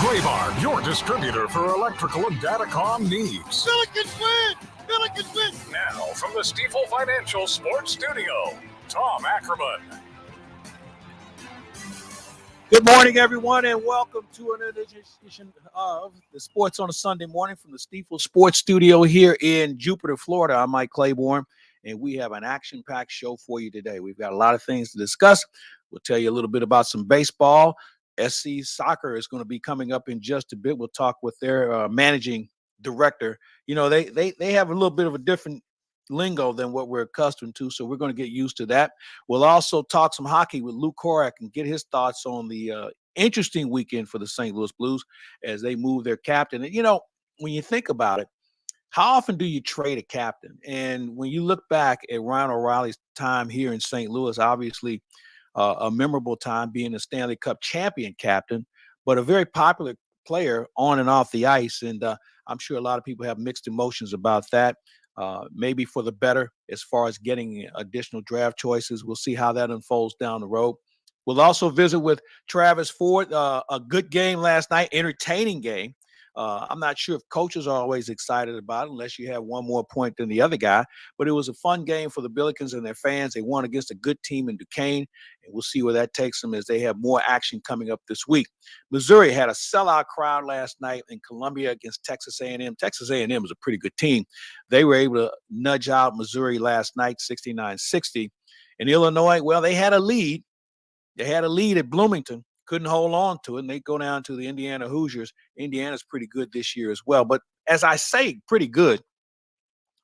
Claiborne, your distributor for electrical and datacom needs. Billikens win! Billikens win! Now, from the Stifel Financial Sports Studio, Tom Ackerman. Good morning, everyone, and welcome to another edition of the Sports on a Sunday morning from the Stifel Sports Studio here in Jupiter, Florida. I'm Mike Claiborne, and we have an action-packed show for you today. We've got a lot of things to discuss. We'll tell you a little bit about some baseball. SC Soccer is going to be coming up in just a bit. We'll talk with their managing director. You know, they have a little bit of a different lingo than what we're accustomed to, so we're going to get used to that. We'll also talk some hockey with Luke Korak and get his thoughts on the interesting weekend for the St. Louis Blues as they move their captain. And, you know, when you think about it, how often do you trade a captain? And when you look back at Ryan O'Reilly's time here in St. Louis, obviously a memorable time being a Stanley Cup champion captain, but a very popular player on and off the ice. And I'm sure a lot of people have mixed emotions about that. Maybe for the better as far as getting additional draft choices. We'll see how that unfolds down the road. We'll also visit with Travis Ford. A good game last night, entertaining game. I'm not sure if coaches are always excited about it unless you have one more point than the other guy. But it was a fun game for the Billikens and their fans. They won against a good team in Duquesne, and we'll see where that takes them as they have more action coming up this week. Missouri had a sellout crowd last night in Columbia against Texas A&M. Texas A&M is a pretty good team. They were able to nudge out Missouri last night, 69-60. And Illinois, well, they had a lead. They had a lead at Bloomington. Couldn't hold on to it, and they go down to the Indiana Hoosiers. Indiana's pretty good this year as well. But as I say, pretty good, I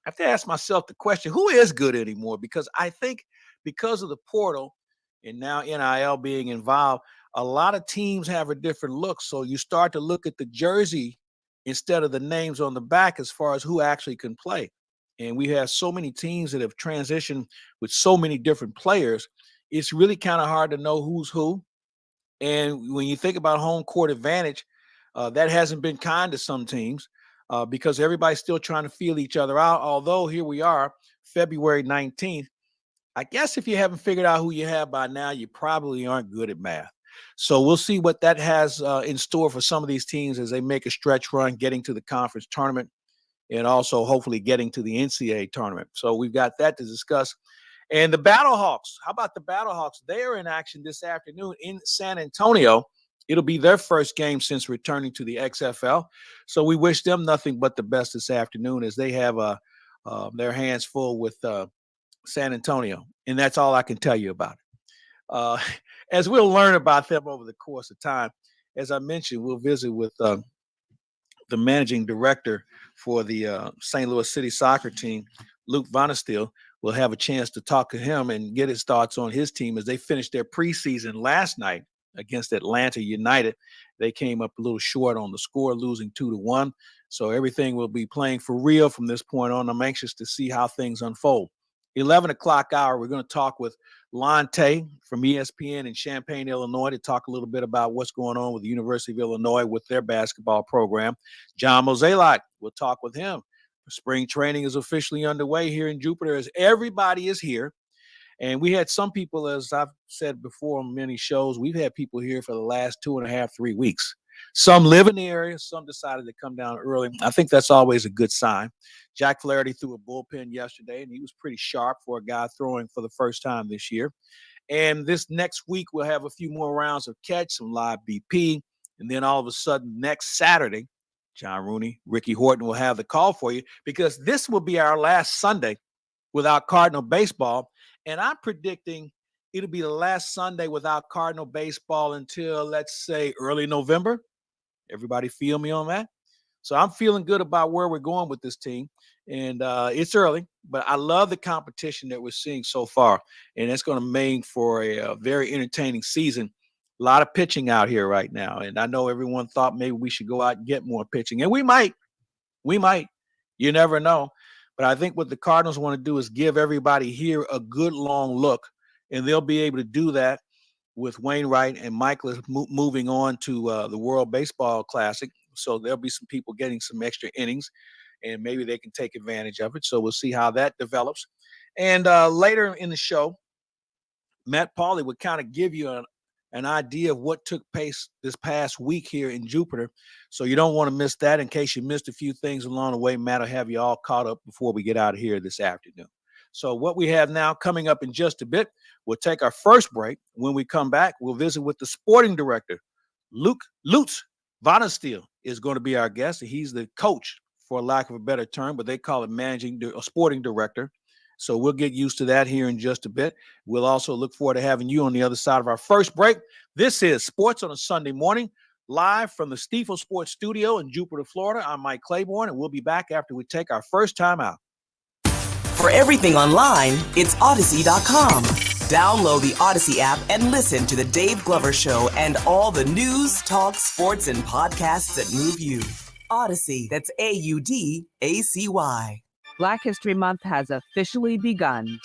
have to ask myself the question, who is good anymore? Because I think because of the portal and now NIL being involved, a lot of teams have a different look. So you start to look at the jersey instead of the names on the back as far as who actually can play. And we have so many teams that have transitioned with so many different players. It's really kind of hard to know who's who. And when you think about home court advantage, that hasn't been kind to some teams because everybody's still trying to feel each other out. Although here we are, February 19th. I guess if you haven't figured out who you have by now, you probably aren't good at math. So we'll see what that has in store for some of these teams as they make a stretch run, getting to the conference tournament and also hopefully getting to the NCAA tournament. So we've got that to discuss. And the Battlehawks, how about the Battlehawks? They are in action this afternoon in San Antonio. It'll be their first game since returning to the XFL. So we wish them nothing but the best this afternoon as they have their hands full with San Antonio. And that's all I can tell you about it. As we'll learn about them over the course of time, as I mentioned, we'll visit with the managing director for the St. Louis City soccer team, Luke Vanesteele. We'll have a chance to talk to him and get his thoughts on his team as they finished their preseason last night against Atlanta United. They came up a little short on the score, losing 2-1. So everything will be playing for real from this point on. I'm anxious to see how things unfold. 11 o'clock hour, we're going to talk with Lonte from ESPN in Champaign, Illinois, to talk a little bit about what's going on with the University of Illinois with their basketball program. John Mozeliak, we'll talk with him. Spring training is officially underway here in Jupiter as everybody is here. And we had some people, as I've said before on many shows, we've had people here for the last 2.5, 3 weeks. Some live in the area. Some decided to come down early. I think that's always a good sign. Jack Flaherty threw a bullpen yesterday, and he was pretty sharp for a guy throwing for the first time this year. And this next week, we'll have a few more rounds of catch, some live BP. And then all of a sudden, next Saturday, John Rooney, Ricky Horton will have the call for you because this will be our last Sunday without Cardinal baseball. And I'm predicting it'll be the last Sunday without Cardinal baseball until, let's say, early November. Everybody feel me on that? So I'm feeling good about where we're going with this team. And it's early, but I love the competition that we're seeing so far. And it's going to make for a very entertaining season. A lot of pitching out here right now. And I know everyone thought maybe we should go out and get more pitching. And we might. You never know. But I think what the Cardinals want to do is give everybody here a good long look. And they'll be able to do that with Wainwright and Michael moving on to the World Baseball Classic. So there'll be some people getting some extra innings. And maybe they can take advantage of it. So we'll see how that develops. And later in the show, Matt Pauley would kind of give you an idea of what took place this past week here in Jupiter. So you don't want to miss that. In case you missed a few things along the way, Matt will have you all caught up before we get out of here this afternoon. So what we have now coming up in just a bit, we'll take our first break. When we come back, we'll visit with the sporting director. Lutz Vandersteel is going to be our guest. He's the coach, for lack of a better term, but they call it sporting director. So we'll get used to that here in just a bit. We'll also look forward to having you on the other side of our first break. This is Sports on a Sunday Morning, live from the Stifel Sports Studio in Jupiter, Florida. I'm Mike Claiborne, and we'll be back after we take our first time out. For everything online, it's Odyssey.com. Download the Odyssey app and listen to The Dave Glover Show and all the news, talk, sports, and podcasts that move you. Odyssey, that's AUDACY. Black History Month has officially begun.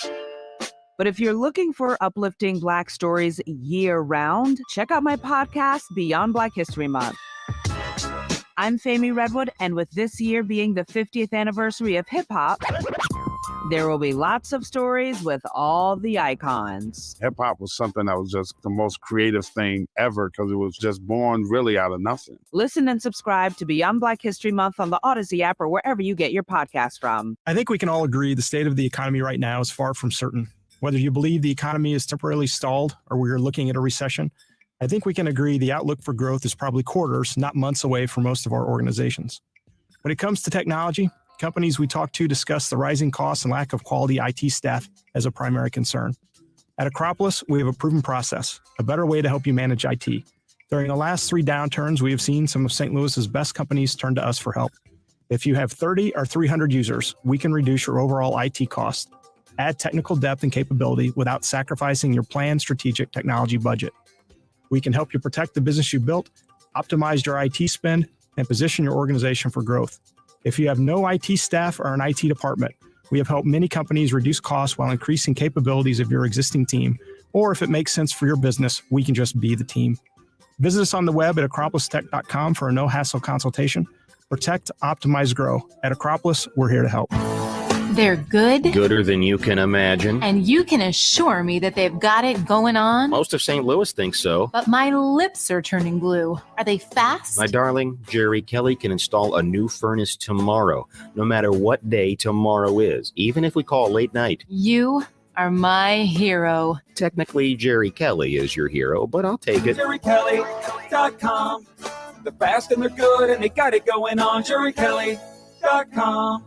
But if you're looking for uplifting Black stories year-round, check out my podcast, Beyond Black History Month. I'm Famie Redwood, and with this year being the 50th anniversary of hip-hop, there will be lots of stories with all the icons. Hip-hop was something that was just the most creative thing ever because it was just born really out of nothing. Listen and subscribe to Beyond Black History Month on the Odyssey app or wherever you get your podcast from. I think we can all agree the state of the economy right now is far from certain. Whether you believe the economy is temporarily stalled or we are looking at a recession, I think we can agree the outlook for growth is probably quarters, not months away for most of our organizations. When it comes to technology, companies we talk to discuss the rising costs and lack of quality IT staff as a primary concern. At Acropolis, we have a proven process, a better way to help you manage IT. During the last 3 downturns, we have seen some of St. Louis's best companies turn to us for help. If you have 30 or 300 users, we can reduce your overall IT cost, add technical depth and capability without sacrificing your planned strategic technology budget. We can help you protect the business you built, optimize your IT spend, and position your organization for growth. If you have no IT staff or an IT department, we have helped many companies reduce costs while increasing capabilities of your existing team. Or if it makes sense for your business, we can just be the team. Visit us on the web at acropolistech.com for a no-hassle consultation. Protect, optimize, grow. At Acropolis, we're here to help. They're good. Gooder than you can imagine. And you can assure me that they've got it going on. Most of St. Louis thinks so. But my lips are turning blue. Are they fast? My darling, Jerry Kelly can install a new furnace tomorrow, no matter what day tomorrow is, even if we call late night. You are my hero. Technically, Jerry Kelly is your hero, but I'll take it. JerryKelly.com. They're fast and they're good and they got it going on. JerryKelly.com.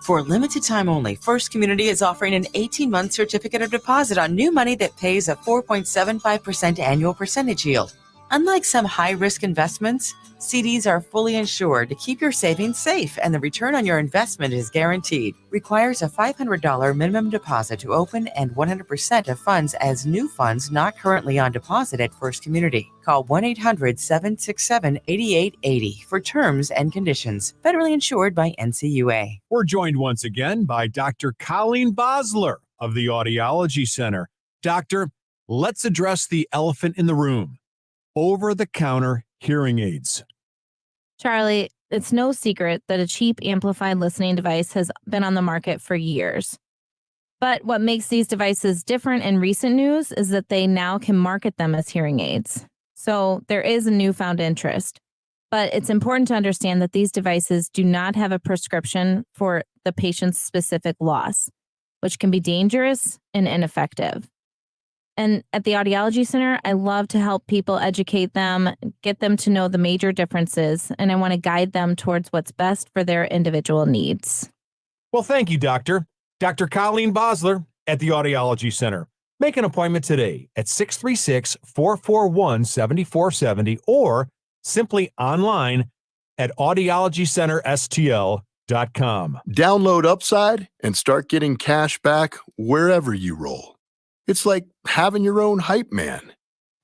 For a limited time only, First Community is offering an 18-month certificate of deposit on new money that pays a 4.75% annual percentage yield. Unlike some high-risk investments, CDs are fully insured to keep your savings safe, and the return on your investment is guaranteed. Requires a $500 minimum deposit to open and 100% of funds as new funds not currently on deposit at First Community. Call 1-800-767-8880 for terms and conditions. Federally insured by NCUA. We're joined once again by Dr. Colleen Bosler of the Audiology Center. Doctor, let's address the elephant in the room. Over-the-counter hearing aids. Charlie, it's no secret that a cheap amplified listening device has been on the market for years. But what makes these devices different in recent news is that they now can market them as hearing aids. So there is a newfound interest. But it's important to understand that these devices do not have a prescription for the patient's specific loss, which can be dangerous and ineffective. And at the Audiology Center, I love to help people, educate them, get them to know the major differences, and I want to guide them towards what's best for their individual needs. Well, thank you, Doctor. Dr. Colleen Bosler at the Audiology Center. Make an appointment today at 636-441-7470 or simply online at audiologycenterstl.com. Download Upside and start getting cash back wherever you roll. It's like having your own hype man.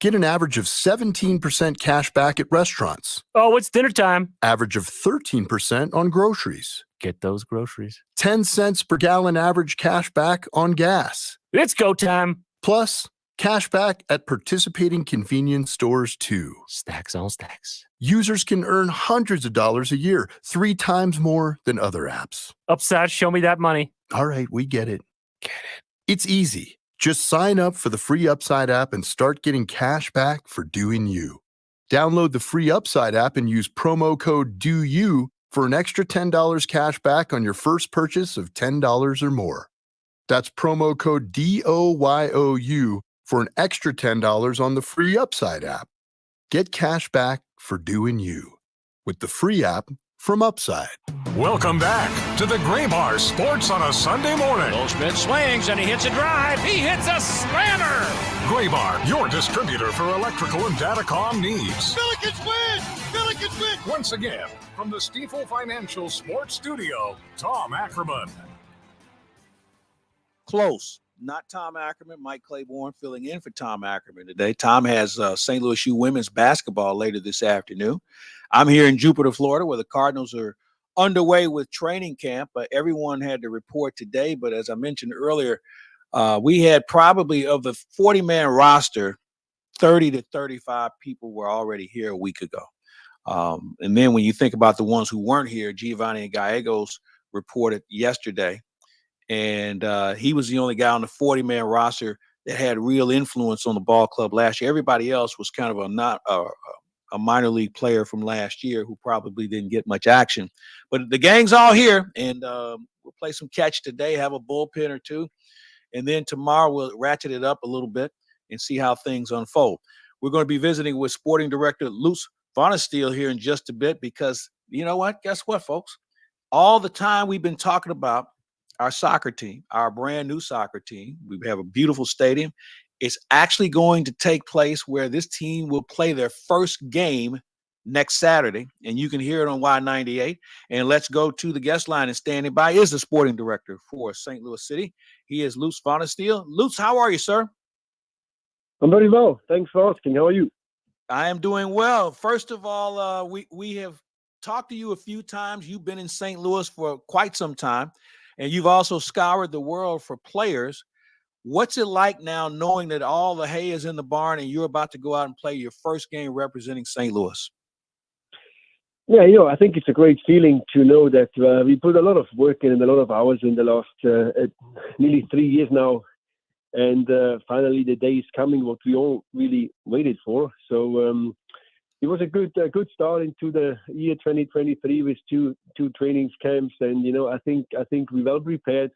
Get an average of 17% cash back at restaurants. Oh, it's dinner time. Average of 13% on groceries. Get those groceries. 10 cents per gallon average cash back on gas. It's go time. Plus, cash back at participating convenience stores too. Stacks on stacks. Users can earn hundreds of dollars a year, 3 times more than other apps. Upside, show me that money. All right, we get it. Get it. It's easy. Just sign up for the free Upside app and start getting cash back for doing you. Download the free Upside app and use promo code DOYOU for an extra $10 cash back on your first purchase of $10 or more. That's promo code DOYOU for an extra $10 on the free Upside app. Get cash back for doing you with the free app from Upside. Welcome back to the Gray Bar Sports on a Sunday morning. Goldschmidt swings and he hits a drive. He hits a slammer. Gray Bar, your distributor for electrical and datacom needs. Billikens win! Billikens win! Once again, from the Stifel Financial Sports Studio, Tom Ackerman. Close. Not Tom Ackerman, Mike Claiborne filling in for Tom Ackerman today. Tom has St. Louis U women's basketball later this afternoon. I'm here in Jupiter, Florida, where the Cardinals are underway with training camp. Everyone had to report today, but as I mentioned earlier, we had probably of the 40-man roster, 30 to 35 people were already here a week ago. And then when you think about the ones who weren't here, Giovanni Gallegos reported yesterday. And he was the only guy on the 40-man roster that had real influence on the ball club last year. Everybody else was kind of a minor league player from last year who probably didn't get much action. But the gang's all here, and we'll play some catch today, have a bullpen or two. And then tomorrow we'll ratchet it up a little bit and see how things unfold. We're going to be visiting with sporting director Lutz Vonesteel here in just a bit because, you know what? Guess what, folks? All the time we've been talking about our soccer team, our brand new soccer team. We have a beautiful stadium. It's actually going to take place where this team will play their first game next Saturday, and you can hear it on Y98. And let's go to the guest line, and standing by is the sporting director for St. Louis City. He is Lutz Vonesteel. Lutz, how are you, sir? I'm very well. Thanks for asking. How are you? I am doing well. First of all, we have talked to you a few times. You've been in St. Louis for quite some time. And you've also scoured the world for players. What's it like now knowing that all the hay is in the barn and you're about to go out and play your first game representing St. Louis? Yeah, I think it's a great feeling to know that we put a lot of work in and a lot of hours in the last nearly 3 years now. And finally, the day is coming, what we all really waited for. So it was a good start into the year 2023 with two training camps, and I think we're well prepared.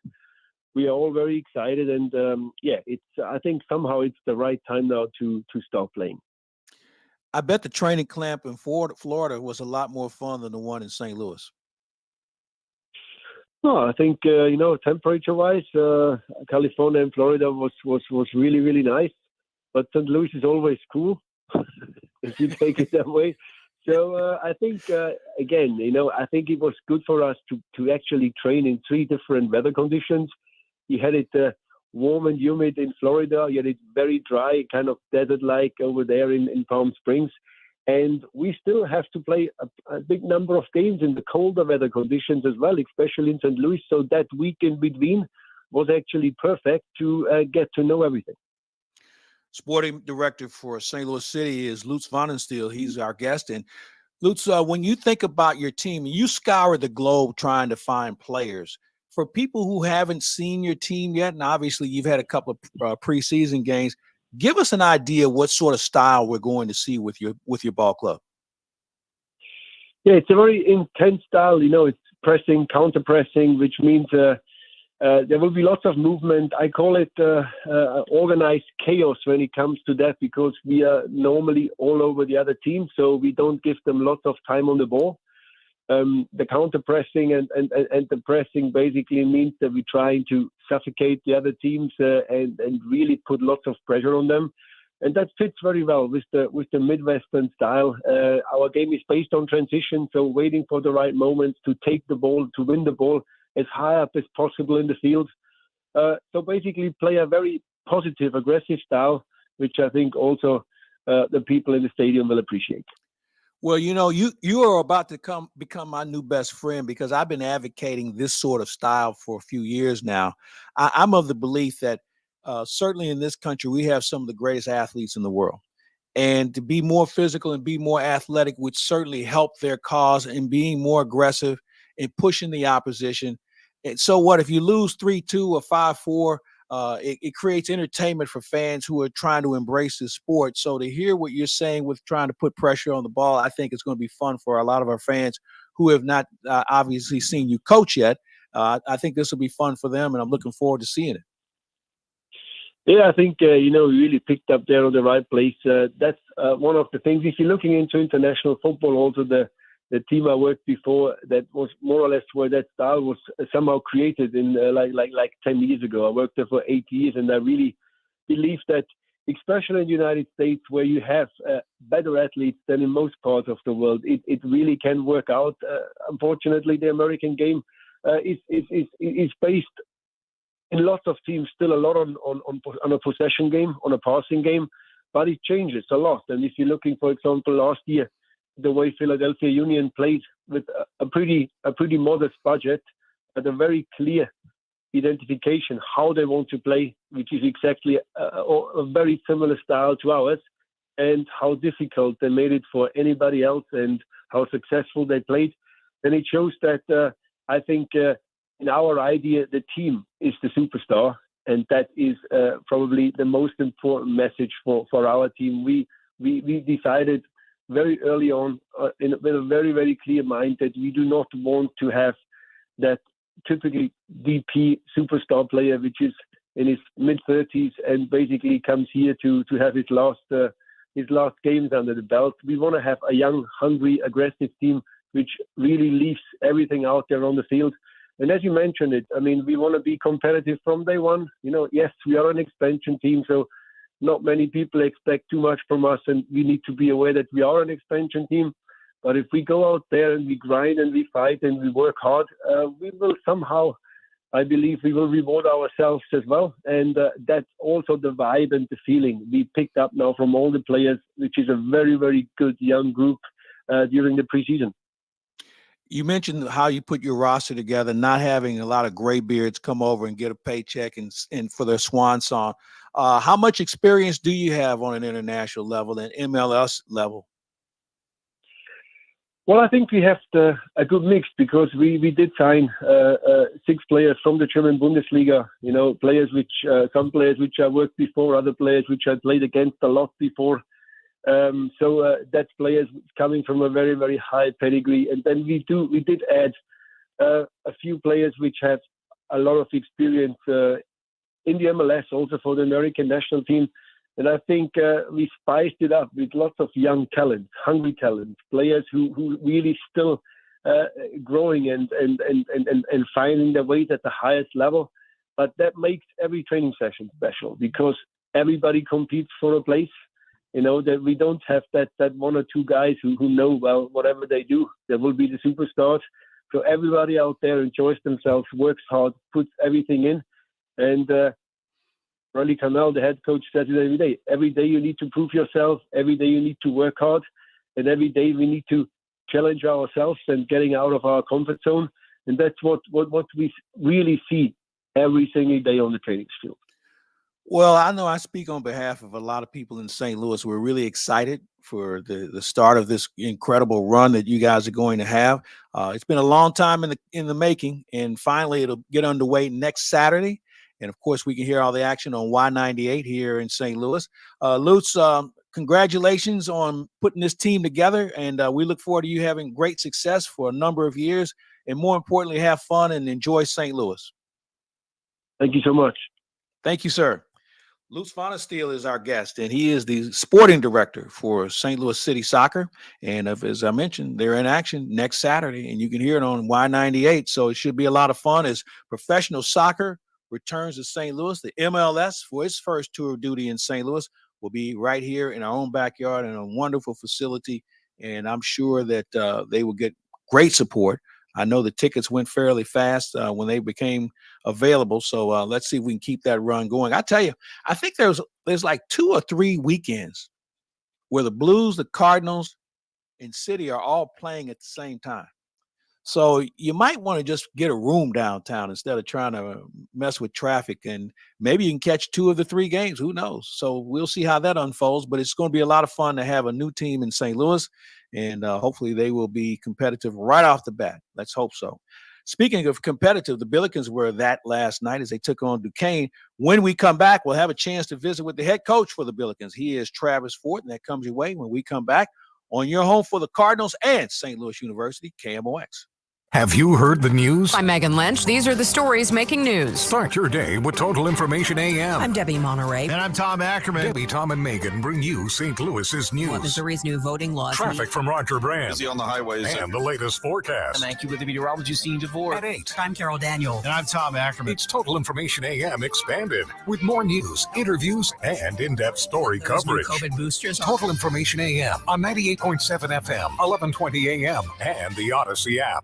We are all very excited, and I think somehow it's the right time now to start playing. I bet the training camp in Florida was a lot more fun than the one in St. Louis. No, I think temperature-wise, California and Florida was really, really nice, but St. Louis is always cool. If you take it that way. So I think, again, I think it was good for us to actually train in 3 different weather conditions. You had it warm and humid in Florida. You had it very dry, kind of desert-like over there in Palm Springs. And we still have to play a big number of games in the colder weather conditions as well, especially in St. Louis. So that week in between was actually perfect to get to know everything. Sporting director for St. Louis City is Lutz Vonesteel. He's our guest. And Lutz, when you think about your team, you scour the globe trying to find players. For people who haven't seen your team yet, and obviously you've had a couple of preseason games, give us an idea what sort of style we're going to see with your ball club. Yeah, it's a very intense style. It's pressing, counter-pressing, which means there will be lots of movement. I call it organized chaos when it comes to that, because we are normally all over the other team, so we don't give them lots of time on the ball. The counter-pressing and the pressing basically means that we're trying to suffocate the other teams and really put lots of pressure on them. And that fits very well with the Midwestern style. Our game is based on transition, so waiting for the right moment to take the ball, to win the ball as high up as possible in the field. So basically play a very positive, aggressive style, which I think also the people in the stadium will appreciate. Well, you are about to become my new best friend, because I've been advocating this sort of style for a few years now. I'm of the belief that certainly in this country, we have some of the greatest athletes in the world. And to be more physical and be more athletic would certainly help their cause in being more aggressive and pushing the opposition. And so what if you lose 3-2 or 5-4? it creates entertainment for fans who are trying to embrace this sport. So to hear what you're saying with trying to put pressure on the ball, I think it's going to be fun for a lot of our fans who have not obviously seen you coach yet. I think this will be fun for them, and I'm looking forward to seeing it. Yeah, I think, we really picked up there on the right place. That's one of the things. If you're looking into international football, also the team I worked before, that was more or less where that style was somehow created in like 10 years ago. I worked there for 8 years, and I really believe that, especially in the United States, where you have better athletes than in most parts of the world, it really can work out. Unfortunately, the American game is based in lots of teams still a lot on a possession game, on a passing game, but it changes a lot. And if you're looking, for example, last year, the way Philadelphia Union played with a pretty modest budget, but a very clear identification how they want to play, which is exactly a very similar style to ours, and how difficult they made it for anybody else and how successful they played. And it shows that I think in our idea, the team is the superstar, and that is probably the most important message for our team. We decided very early on, with a very, very clear mind, that we do not want to have that typically DP superstar player, which is in his mid-30s and basically comes here to have his last games under the belt. We want to have a young, hungry, aggressive team which really leaves everything out there on the field. And as you mentioned it, I mean, we want to be competitive from day one. Yes, we are an expansion team, so not many people expect too much from us, and we need to be aware that we are an expansion team. But if we go out there and we grind and we fight and we work hard, we will somehow, I believe, we will reward ourselves as well. And that's also the vibe and the feeling we picked up now from all the players, which is a very, very good young group during the preseason. You mentioned how you put your roster together, not having a lot of graybeards come over and get a paycheck and for their swan song. How much experience do you have on an international level and MLS level? Well, I think we have a good mix, because we did sign 6 players from the German Bundesliga. Players which some players which I worked before, other players which I played against a lot before. So that's players coming from a very, very high pedigree. And then we did add a few players which have a lot of experience in the MLS, also for the American national team. And I think we spiced it up with lots of young talent, hungry talent, players who really still growing and finding their ways at the highest level. But that makes every training session special, because everybody competes for a place. That we don't have that one or two guys who know, well, whatever they do, they will be the superstars. So everybody out there enjoys themselves, works hard, puts everything in. And Ronnie Carmel, the head coach, says it every day. Every day you need to prove yourself. Every day you need to work hard. And every day we need to challenge ourselves and getting out of our comfort zone. And that's what we really see every single day on the training field. Well, I know I speak on behalf of a lot of people in St. Louis. We're really excited for the start of this incredible run that you guys are going to have. It's been a long time in the making, and finally it'll get underway next Saturday. And of course, we can hear all the action on Y98 here in St. Louis. Lutz, congratulations on putting this team together, and we look forward to you having great success for a number of years, and more importantly, have fun and enjoy St. Louis. Thank you so much. Thank you, sir. Lutz Pfannenstiel is our guest, and he is the sporting director for St. Louis City Soccer. And as I mentioned, they're in action next Saturday, and you can hear it on Y98. So it should be a lot of fun as professional soccer returns to St. Louis. The MLS, for its first tour of duty in St. Louis, will be right here in our own backyard in a wonderful facility. And I'm sure that they will get great support. I know the tickets went fairly fast when they became available. So let's see if we can keep that run going. I tell you, I think there's like 2 or 3 weekends where the Blues, the Cardinals, and City are all playing at the same time. So you might want to just get a room downtown instead of trying to mess with traffic, and maybe you can catch 2 of the 3 games. Who knows? So we'll see how that unfolds, but it's going to be a lot of fun to have a new team in St. Louis, and hopefully they will be competitive right off the bat. Let's hope so. Speaking of competitive, the Billikens were that last night as they took on Duquesne. When we come back, we'll have a chance to visit with the head coach for the Billikens. He is Travis Ford, and that comes your way when we come back on your home for the Cardinals and St. Louis University, KMOX. Have you heard the news? I'm Megan Lynch. These are the stories making news. Start your day with Total Information AM. I'm Debbie Monterey. And I'm Tom Ackerman. Debbie, Tom, and Megan bring you St. Louis's news. What Missouri's new voting laws Traffic from Roger Brand. Busy on the highways. And the latest forecast. Thank you with the meteorology scene before. At 8. I'm Carol Daniel. And I'm Tom Ackerman. It's Total Information AM expanded with more news, interviews, and in-depth story coverage. COVID boosters. Total Information AM on 98.7 FM, 1120 AM, and the Odyssey app.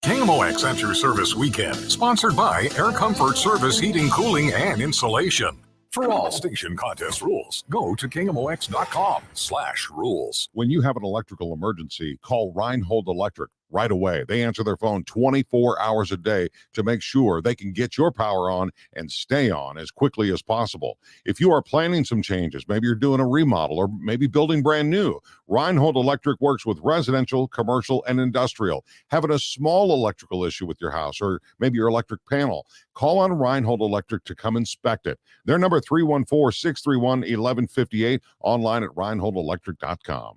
KMOX at your service weekend, sponsored by Air Comfort Service Heating, Cooling, and Insulation. For all station contest rules, go to KMOX.com/rules. When you have an electrical emergency, call Reinhold Electric right away. They answer their phone 24 hours a day to make sure they can get your power on and stay on as quickly as possible. If you are planning some changes, maybe you're doing a remodel or maybe building brand new, Reinhold Electric works with residential, commercial, and industrial. Having a small electrical issue with your house or maybe your electric panel, call on Reinhold Electric to come inspect it. Their number 314-631-1158, online at reinholdelectric.com.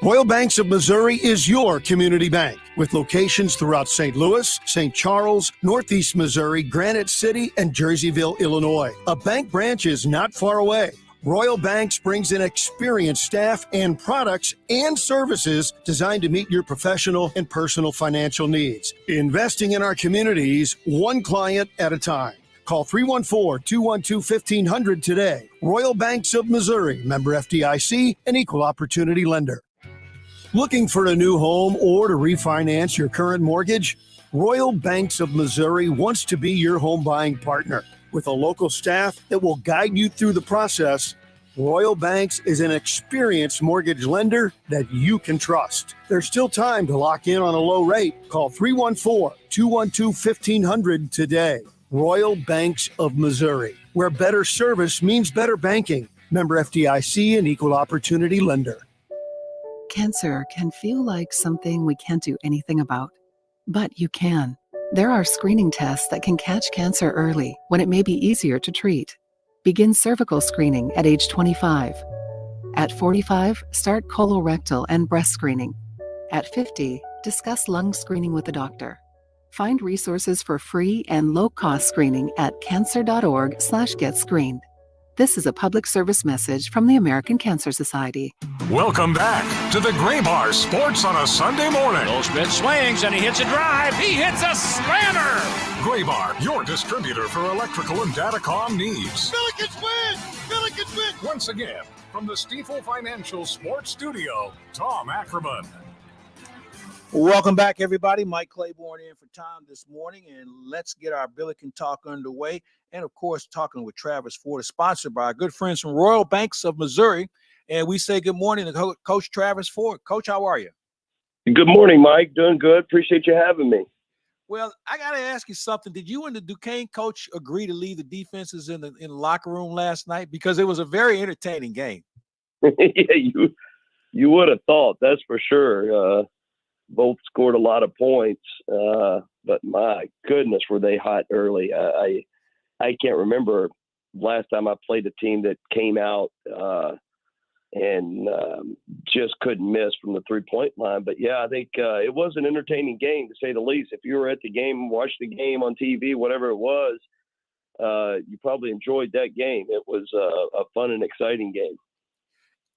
Royal Banks of Missouri is your community bank with locations throughout St. Louis, St. Charles, Northeast Missouri, Granite City, and Jerseyville, Illinois. A bank branch is not far away. Royal Banks brings in experienced staff and products and services designed to meet your professional and personal financial needs. Investing in our communities, one client at a time. Call 314-212-1500 today. Royal Banks of Missouri, member FDIC, and equal opportunity lender. Looking for a new home or to refinance your current mortgage? Royal Banks of Missouri wants to be your home buying partner. With a local staff that will guide you through the process, Royal Banks is an experienced mortgage lender that you can trust. There's still time to lock in on a low rate. Call 314-212-1500 today. Royal Banks of Missouri, where better service means better banking. Member FDIC and equal opportunity lender. Cancer can feel like something we can't do anything about, but you can. There are screening tests that can catch cancer early when it may be easier to treat. Begin cervical screening at age 25. At 45, start colorectal and breast screening. At 50, discuss lung screening with a doctor. Find resources for free and low-cost screening at cancer.org/getscreened. This is a public service message from the American Cancer Society. Welcome back to the Gray Bar Sports on a Sunday morning. Goldschmidt swings and he hits a drive. He hits a slammer. Gray Bar, your distributor for electrical and datacom needs. Billikens win! Billikens win! Once again, from the Stifel Financial Sports Studio, Tom Ackerman. Welcome back, everybody. Mike Claiborne in for Tom this morning, and let's get our Billiken talk underway. And, of course, talking with Travis Ford is sponsored by our good friends from Royal Banks of Missouri. And we say good morning to Coach Travis Ford. Coach, how are you? Good morning, Mike. Doing good. Appreciate you having me. Well, I got to ask you something. Did you and the Duquesne coach agree to leave the defenses in the locker room last night? Because it was a very entertaining game. Yeah, you would have thought, that's for sure. Both scored a lot of points, but my goodness, were they hot early. I can't remember last time I played a team that came out and just couldn't miss from the three-point line. But, yeah, I think it was an entertaining game, to say the least. If you were at the game, watched the game on TV, whatever it was, you probably enjoyed that game. It was a fun and exciting game.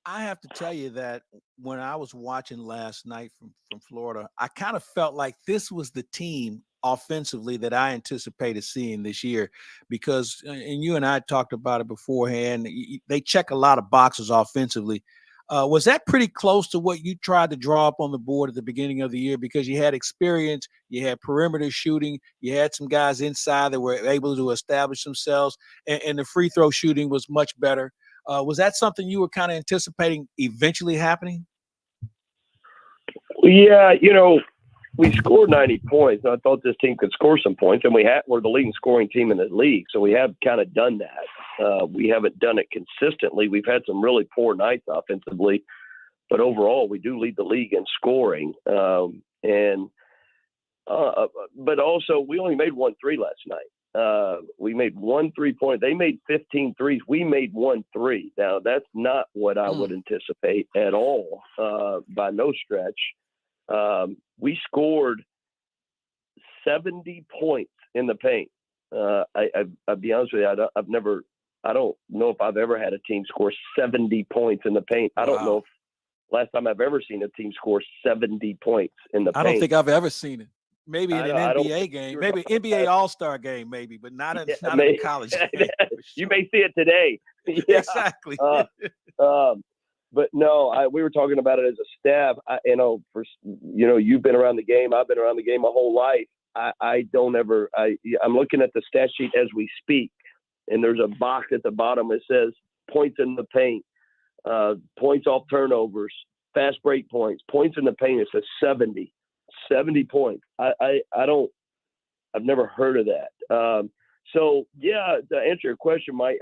I have to tell you that when I was watching last night from Florida, I kind of felt like this was the team offensively that I anticipated seeing this year, because, and you and I talked about it beforehand, they check a lot of boxes offensively. Was that pretty close to what you tried to draw up on the board at the beginning of the year? Because you had experience, you had perimeter shooting, you had some guys inside that were able to establish themselves, and the free throw shooting was much better. Was that something you were kind of anticipating eventually happening? Yeah, we scored 90 points. I thought this team could score some points, and we're the leading scoring team in the league, so we have kind of done that. We haven't done it consistently. We've had some really poor nights offensively, but overall, we do lead the league in scoring. And But also, we only made 1 3 last night. We made 1 3-point. They made 15 threes. We made 1 3. Now, that's not what I would anticipate at all, by no stretch. We scored 70 points in the paint. I'll be honest with you, I don't know if I've ever had a team score 70 points in the paint. I don't know if last time I've ever seen a team score 70 points in the paint. I don't think I've ever seen it. Maybe in an NBA game, maybe NBA All-Star game, maybe, but not in a college game. You may see it today. Yeah. Exactly. But no, we were talking about it as a staff. You've been around the game. I've been around the game my whole life. I'm looking at the stat sheet as we speak, and there's a box at the bottom that says points in the paint, points off turnovers, fast break points in the paint. It says 70 points. I've never heard of that. So yeah, to answer your question, Mike,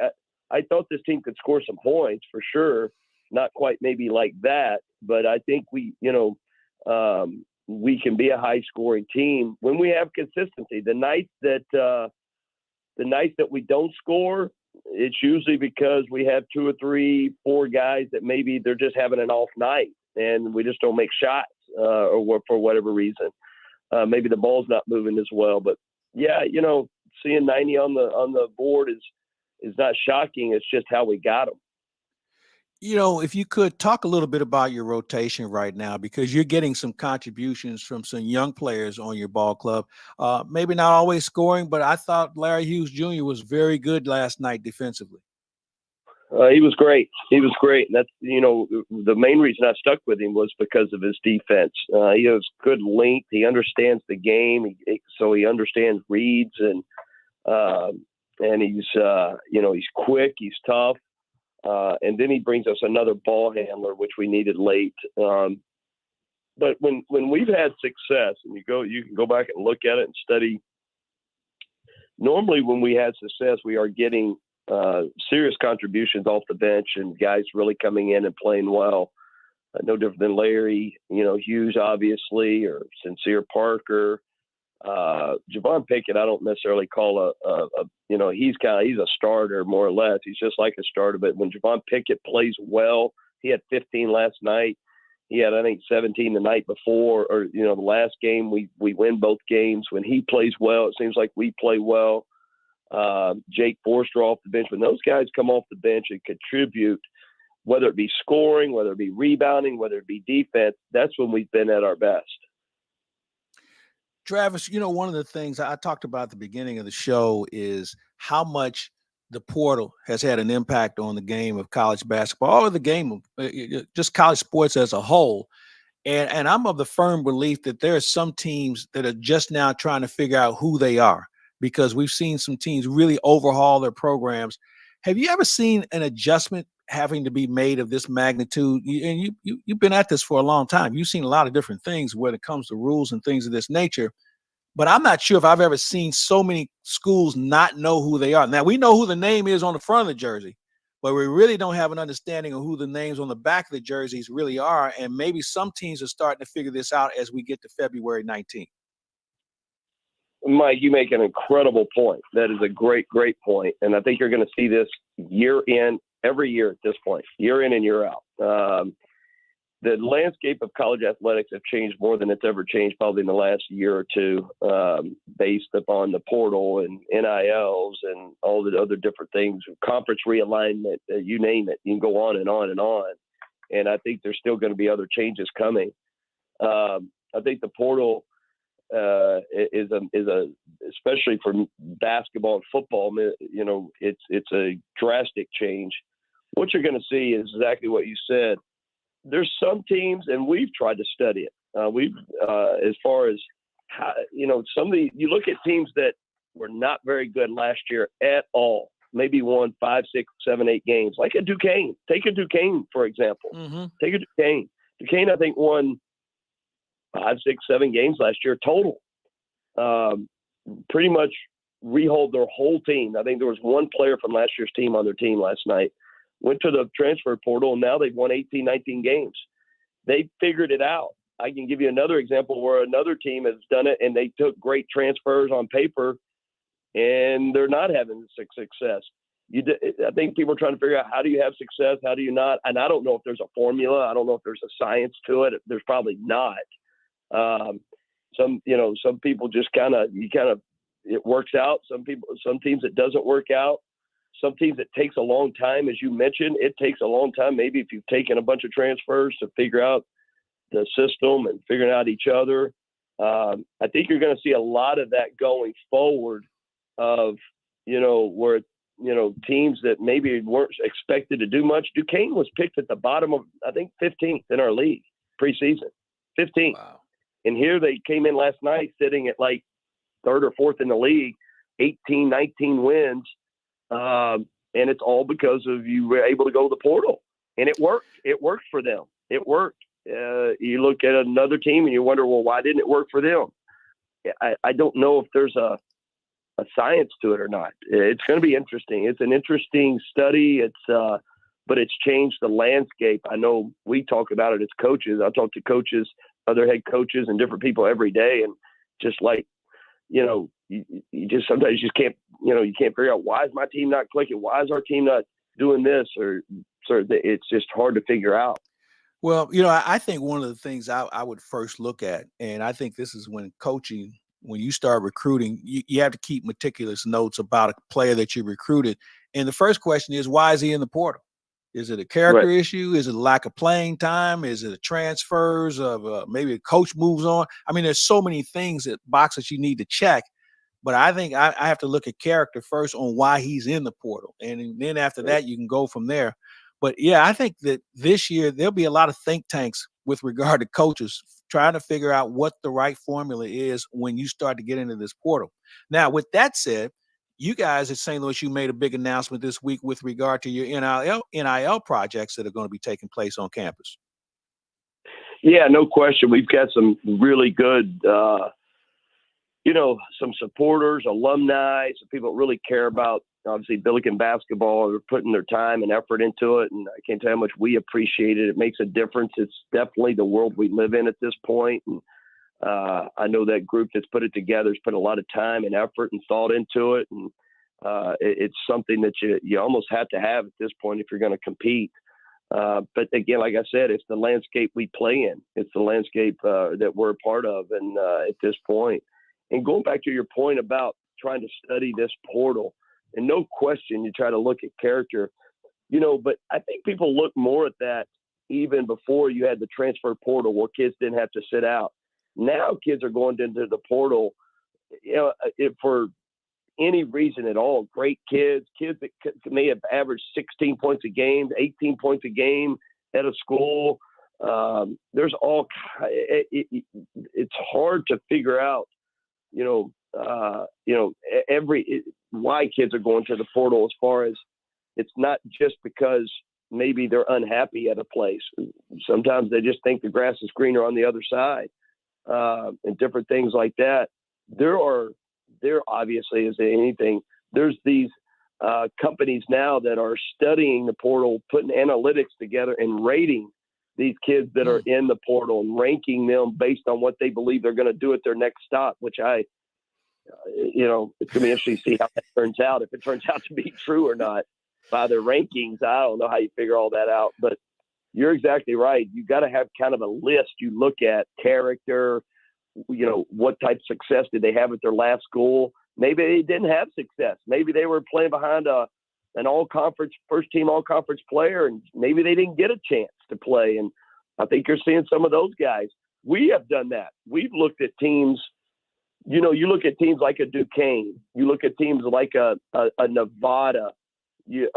I thought this team could score some points for sure. Not quite maybe like that, but I think we can be a high scoring team when we have consistency. The nights that we don't score, it's usually because we have 2 or 3, 4 guys that maybe they're just having an off night and we just don't make shots, or for whatever reason. Maybe the ball's not moving as well. But yeah, seeing 90 on the board is not shocking. It's just how we got them. If you could talk a little bit about your rotation right now, because you're getting some contributions from some young players on your ball club. Maybe not always scoring, but I thought Larry Hughes Jr. was very good last night defensively. He was great. And that's, the main reason I stuck with him was because of his defense. He has good length. He understands the game. So he understands reads and he's, he's quick. He's tough. And then he brings us another ball handler, which we needed late. But when we've had success, and you can go back and look at it and study. Normally, when we had success, we are getting serious contributions off the bench and guys really coming in and playing well. No different than Larry, Hughes, obviously, or Sincere Parker. Javon Pickett, I don't necessarily call he's a starter more or less. He's just like a starter. But when Javon Pickett plays well, he had 15 last night. He had, I think, 17 the night before, or, the last game we win both games. When he plays well, it seems like we play well. Jake Forster off the bench. When those guys come off the bench and contribute, whether it be scoring, whether it be rebounding, whether it be defense, that's when we've been at our best. Travis, one of the things I talked about at the beginning of the show is how much the portal has had an impact on the game of college basketball, or the game of just college sports as a whole. And I'm of the firm belief that there are some teams that are just now trying to figure out who they are, because we've seen some teams really overhaul their programs. Have you ever seen an adjustment having to be made of this magnitude? And you've been at this for a long time. You've seen a lot of different things when it comes to rules and things of this nature. But I'm not sure if I've ever seen so many schools not know who they are. Now, we know who the name is on the front of the jersey, but we really don't have an understanding of who the names on the back of the jerseys really are. And maybe some teams are starting to figure this out as we get to February 19th. Mike, you make an incredible point. That is a great, great point. And I think you're going to see this year in, every year at this point, year in and year out. The landscape of college athletics have changed more than it's ever changed probably in the last year or two, based upon the portal and NILs and all the other different things, conference realignment, you name it. You can go on and on and on. And I think there's still going to be other changes coming. I think the portal is a especially for basketball and football, it's a drastic change. What you're going to see is exactly what you said. There's some teams, and we've tried to study it. As far as how, some of the, you look at teams that were not very good last year at all, maybe won 5, 6, 7, 8 games, like a Duquesne. Take a Duquesne, for example. Take a Duquesne. Duquesne, I think, won 5, 6, 7 games last year total. Pretty much rehauled their whole team. I think there was one player from last year's team on their team last night. Went to the transfer portal, and now they've won 18, 19 games. They figured it out. I can give you another example where another team has done it and they took great transfers on paper and they're not having success. I think people are trying to figure out, how do you have success? How do you not? And I don't know if there's a formula. I don't know if there's a science to it. There's probably not. Some people just it works out. Some teams it doesn't work out. Some teams it takes a long time. As you mentioned, it takes a long time. Maybe if you've taken a bunch of transfers to figure out the system and figuring out each other. I think you're going to see a lot of that going forward of, where, teams that maybe weren't expected to do much. Duquesne was picked at the bottom of, I think, 15th in our league preseason, 15th. Wow. And here they came in last night sitting at like third or fourth in the league, 18, 19 wins. And it's all because of you were able to go to the portal. And it worked. It worked for them. It worked. You look at another team and you wonder, well, why didn't it work for them? I don't know if there's a science to it or not. It's going to be interesting. It's an interesting study. But it's changed the landscape. I know we talk about it as coaches. I talk to coaches, other head coaches, and different people every day. And just like, you just sometimes you just can't, you can't figure out, why is my team not clicking? Why is our team not doing this? Or it's just hard to figure out. Well, I think one of the things I would first look at, and I think this is when coaching, when you start recruiting, you have to keep meticulous notes about a player that you recruited. And the first question is, why is he in the portal? Is it a character issue? Is it a lack of playing time? Is it a transfers of maybe a coach moves on? I mean, there's so many boxes you need to check. But I think I have to look at character first on why he's in the portal. And then after that, you can go from there. But yeah, I think that this year there'll be a lot of think tanks with regard to coaches trying to figure out what the right formula is when you start to get into this portal. Now, with that said, you guys at St. Louis, you made a big announcement this week with regard to your NIL projects that are going to be taking place on campus. Yeah, no question. We've got some really good, some supporters, alumni, some people that really care about, obviously, Billiken basketball. They're putting their time and effort into it, and I can't tell you how much we appreciate it. It makes a difference. It's definitely the world we live in at this point. And I know that group that's put it together has put a lot of time and effort and thought into it. And it's something that you almost have to have at this point if you're going to compete. But again, like I said, it's the landscape we play in. It's the landscape that we're a part of. And at this point, and going back to your point about trying to study this portal, and no question, you try to look at character, but I think people look more at that even before you had the transfer portal where kids didn't have to sit out. Now kids are going into the portal, for any reason at all. Great kids that may have averaged 16 points a game, 18 points a game at a school. There's all, it's hard to figure out, why kids are going to the portal, as far as it's not just because maybe they're unhappy at a place. Sometimes they just think the grass is greener on the other side, and different things like that. There obviously, as anything, there's these companies now that are studying the portal, putting analytics together and rating these kids that are in the portal and ranking them based on what they believe they're going to do at their next stop, which it's going to be interesting to see how that turns out, if it turns out to be true or not by their rankings. I don't know how you figure all that out, but you're exactly right. You got to have kind of a list. You look at character, what type of success did they have at their last school? Maybe they didn't have success. Maybe they were playing behind an all-conference, first-team all-conference player, and maybe they didn't get a chance to play. And I think you're seeing some of those guys. We have done that. We've looked at teams. You look at teams like a Duquesne. You look at teams like a Nevada. You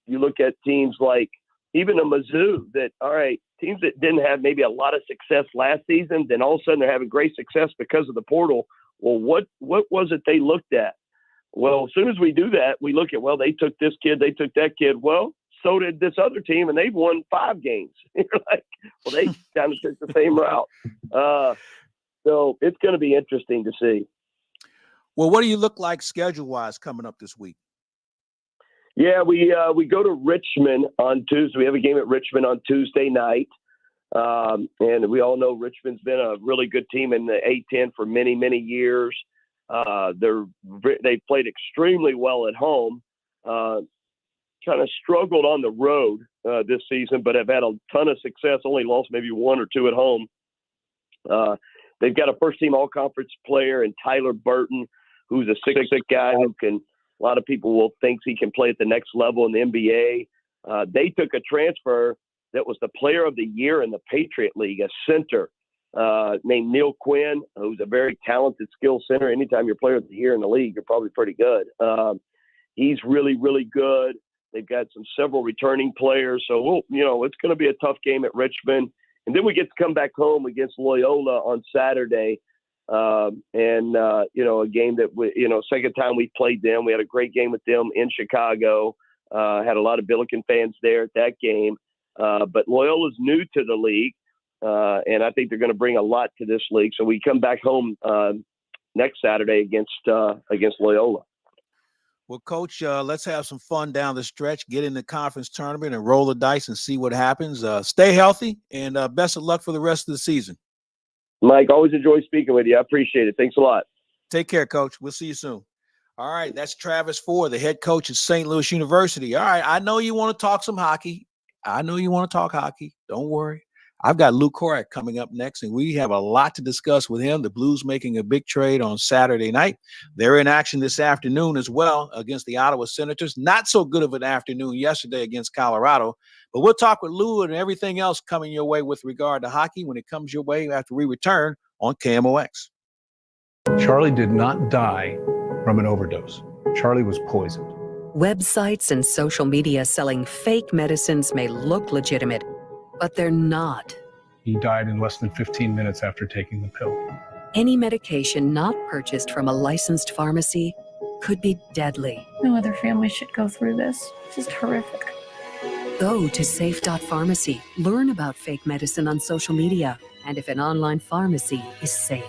look at teams like even a Mizzou. That, all right, teams that didn't have maybe a lot of success last season, then all of a sudden they're having great success because of the portal. Well, what was it they looked at? Well, as soon as we do that, we look at, well, they took this kid, they took that kid. Well, so did this other team, and they've won 5 games. You're like, well, they kind of took the same route. So it's going to be interesting to see. Well, what do you look like schedule-wise coming up this week? Yeah, we go to Richmond on Tuesday. We have a game at Richmond on Tuesday night. And we all know Richmond's been a really good team in the A-10 for many, many years. They played extremely well at home, kind of struggled on the road this season, but have had a ton of success, only lost maybe 1 or 2 at home. They've got a first-team all-conference player in Tyler Burton, who's a 6'6" guy who can – a lot of people will think he can play at the next level in the NBA. They took a transfer that was the player of the year in the Patriot League, a center named Neil Quinn, who's a very talented skill center. Anytime you're player of the year in the league, you're probably pretty good. He's really, really good. They've got several returning players. So, it's going to be a tough game at Richmond. And then we get to come back home against Loyola on Saturday. A game that, second time we played them. We had a great game with them in Chicago. Had a lot of Billiken fans there at that game. But Loyola's new to the league, and I think they're going to bring a lot to this league. So we come back home next Saturday against Loyola. Well, Coach, let's have some fun down the stretch, get in the conference tournament and roll the dice and see what happens. Stay healthy, and best of luck for the rest of the season. Mike, always enjoy speaking with you. I appreciate it. Thanks a lot. Take care, Coach. We'll see you soon. All right, that's Travis Ford, the head coach at St. Louis University. All right, I know you want to talk some hockey. Don't worry. I've got Luke Korak coming up next, and we have a lot to discuss with him. The Blues making a big trade on Saturday night. They're in action this afternoon as well against the Ottawa Senators. Not so good of an afternoon yesterday against Colorado, but we'll talk with Lou and everything else coming your way with regard to hockey when it comes your way after we return on KMOX. Charlie did not die from an overdose. Charlie was poisoned. Websites and social media selling fake medicines may look legitimate, but they're not. He died in less than 15 minutes after taking the pill. Any medication not purchased from a licensed pharmacy could be deadly. No other family should go through this. It's just horrific. Go to safe.pharmacy. Learn about fake medicine on social media and if an online pharmacy is safe.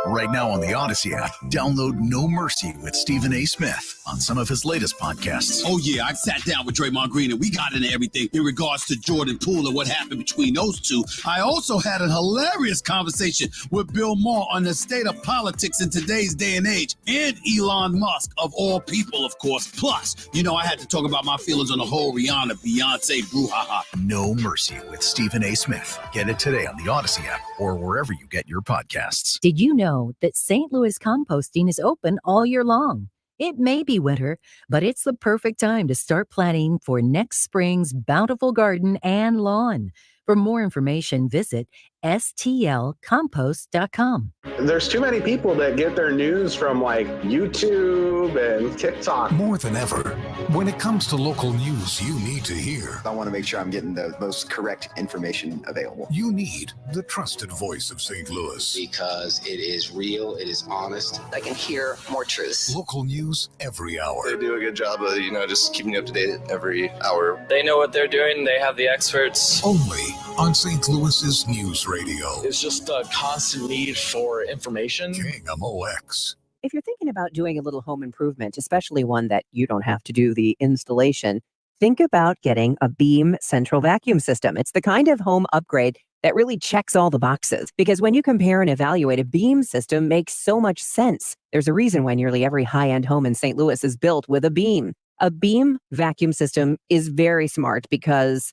Right now on the Odyssey app, download No Mercy with Stephen A. Smith on some of his latest podcasts. Oh, yeah, I sat down with Draymond Green and we got into everything in regards to Jordan Poole and what happened between those two. I also had a hilarious conversation with Bill Maher on the state of politics in today's day and age, and Elon Musk, of all people, of course. Plus, I had to talk about my feelings on the whole Rihanna, Beyonce brouhaha. No Mercy with Stephen A. Smith. Get it today on the Odyssey app or wherever you get your podcasts. Did you know that St. Louis composting is open all year long? It may be winter, but it's the perfect time to start planning for next spring's bountiful garden and lawn. For more information, visit stlcompost.com. There's too many people that get their news from YouTube and TikTok. More than ever, when it comes to local news you need to hear, I want to make sure I'm getting the most correct information available. You need the trusted voice of St. Louis. Because it is real, it is honest. I can hear more truth. Local news every hour. They do a good job of, just keeping you up to date every hour. They know what they're doing. They have the experts. Only on St. Louis's News Radio. It's just a constant need for information. KMOX. If you're thinking about doing a little home improvement, especially one that you don't have to do the installation, think about getting a Beam central vacuum system. It's the kind of home upgrade that really checks all the boxes. Because when you compare and evaluate, a Beam system makes so much sense. There's a reason why nearly every high-end home in St. Louis is built with a Beam. A Beam vacuum system is very smart because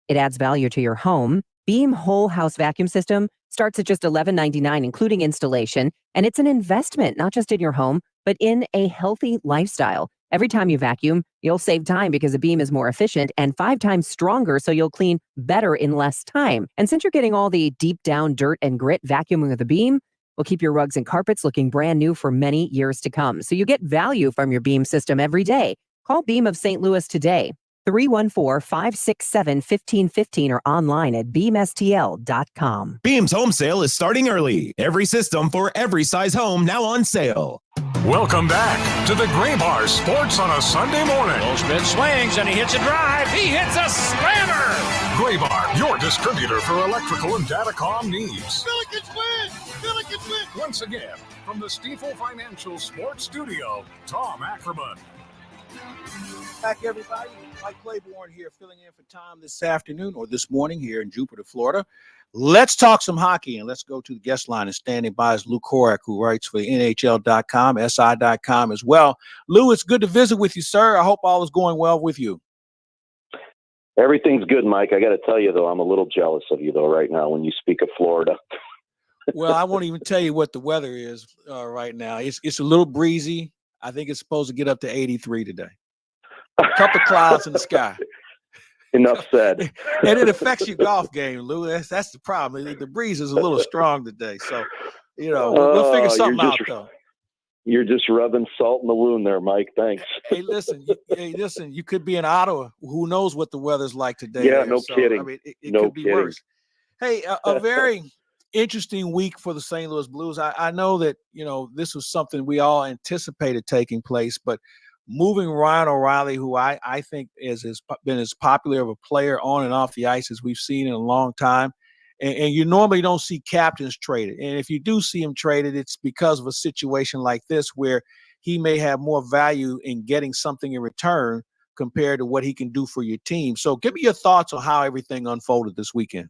it adds value to your home. Beam Whole House Vacuum System starts at just $11.99, including installation. And it's an investment, not just in your home, but in a healthy lifestyle. Every time you vacuum, you'll save time because a Beam is more efficient and 5 times stronger, so you'll clean better in less time. And since you're getting all the deep down dirt and grit, vacuuming with a Beam will keep your rugs and carpets looking brand new for many years to come. So you get value from your Beam system every day. Call Beam of St. Louis today. 314-567-1515 or online at beamstl.com. Beam's home sale is starting early. Every system for every size home now on sale. Welcome back to the Gray Bar Sports on a Sunday morning. Goldschmidt swings and he hits a drive. He hits a slammer. Gray Bar, your distributor for electrical and datacom needs. Billikens win! Billikens win! Once again, from the Stifel Financial Sports Studio, Tom Ackerman. Back, everybody. Mike Claiborne here, filling in for Tom this afternoon or this morning here in Jupiter, Florida. Let's talk some hockey, and let's go to the guest line. And standing by is Lou Korak, who writes for NHL.com, SI.com as well. Lou, it's good to visit with you, sir. I hope all is going well with you. Everything's good, Mike. I got to tell you, though, I'm a little jealous of you, though, right now when you speak of Florida. Well, I won't even tell you what the weather is right now. It's a little breezy. I think it's supposed to get up to 83 today. A couple of clouds in the sky. Enough said. And it affects your golf game, Lou. That's the problem. The breeze is a little strong today. So, we'll figure something out, though. You're just rubbing salt in the wound there, Mike. Thanks. Hey, listen, you could be in Ottawa. Who knows what the weather's like today? Yeah, there. no kidding. I mean, it no could be kidding. worse. Hey, a very interesting week for the St. Louis Blues. I know that, this was something we all anticipated taking place, but moving Ryan O'Reilly, who I think has been as popular of a player on and off the ice as we've seen in a long time. And you normally don't see captains traded. And if you do see him traded, it's because of a situation like this where he may have more value in getting something in return compared to what he can do for your team. So give me your thoughts on how everything unfolded this weekend.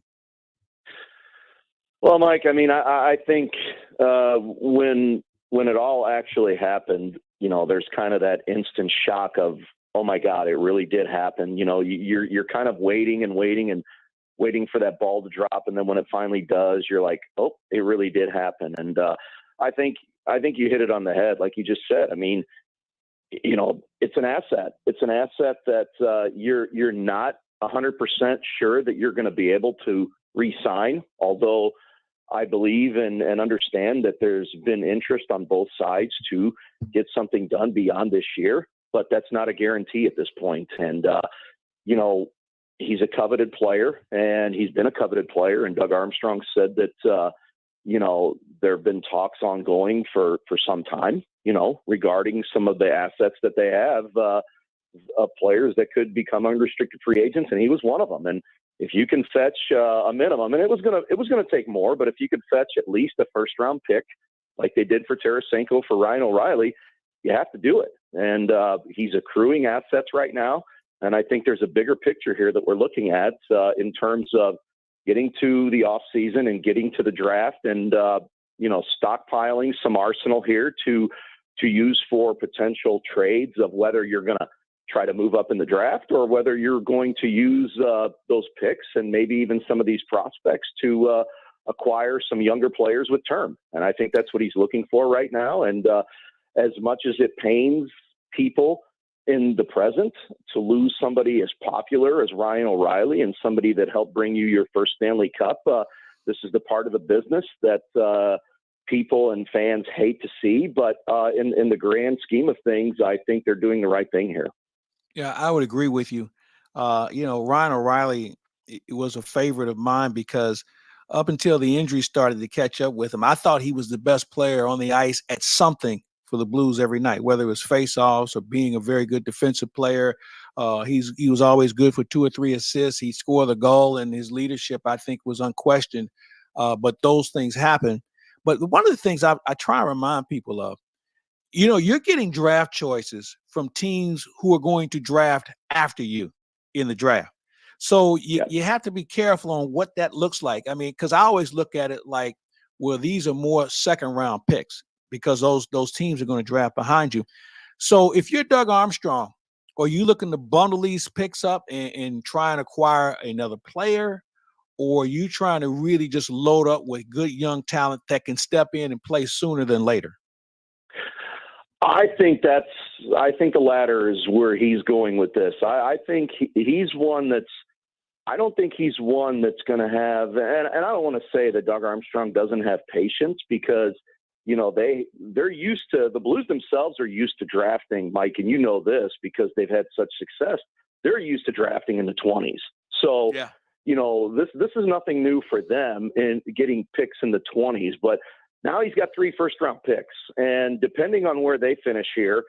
Well, Mike, I mean, I think when it all actually happened, there's kind of that instant shock of, oh my God, it really did happen. You're kind of waiting and waiting for that ball to drop, and then when it finally does, you're like, oh, it really did happen. And I think you hit it on the head, like you just said. I mean, it's an asset. It's an asset that you're not 100% sure that you're going to be able to re-sign, although I believe and understand that there's been interest on both sides to get something done beyond this year, but that's not a guarantee at this point. And, he's a coveted player, and he's been a coveted player. And Doug Armstrong said that, there have been talks ongoing for some time, regarding some of the assets that they have, players that could become unrestricted free agents. And he was one of them. And if you can fetch a minimum, and it was gonna take more, but if you could fetch at least a first round pick, like they did for Tarasenko for Ryan O'Reilly, you have to do it. And he's accruing assets right now. And I think there's a bigger picture here that we're looking at in terms of getting to the off season and getting to the draft and, stockpiling some arsenal here to use for potential trades of whether you're going to try to move up in the draft or whether you're going to use those picks and maybe even some of these prospects to acquire some younger players with term. And I think that's what he's looking for right now. And as much as it pains people in the present to lose somebody as popular as Ryan O'Reilly and somebody that helped bring you your first Stanley Cup, this is the part of the business that people and fans hate to see. But in the grand scheme of things, I think they're doing the right thing here. Yeah, I would agree with you. Ryan O'Reilly was a favorite of mine because up until the injury started to catch up with him, I thought he was the best player on the ice at something for the Blues every night, whether it was face-offs or being a very good defensive player. He was always good for 2 or 3 assists. He scored a goal, and his leadership, I think, was unquestioned. But those things happen. But one of the things I try and remind people of, you're getting draft choices from teams who are going to draft after you in the draft. So you have to be careful on what that looks like. I mean, because I always look at it like, well, these are more second-round picks, because those teams are going to draft behind you. So if you're Doug Armstrong, are you looking to bundle these picks up and try and acquire another player, or are you trying to really just load up with good young talent that can step in and play sooner than later? I think the latter is where he's going with this. I think he's one that's, I don't think he's one that's going to have, and I don't want to say that Doug Armstrong doesn't have patience, because they're used to, the Blues themselves are used to drafting, Mike, and you know this because they've had such success. They're used to drafting in the 20s. So, this is nothing new for them in getting picks in the 20s, but now he's got 3 first-round picks. And depending on where they finish here,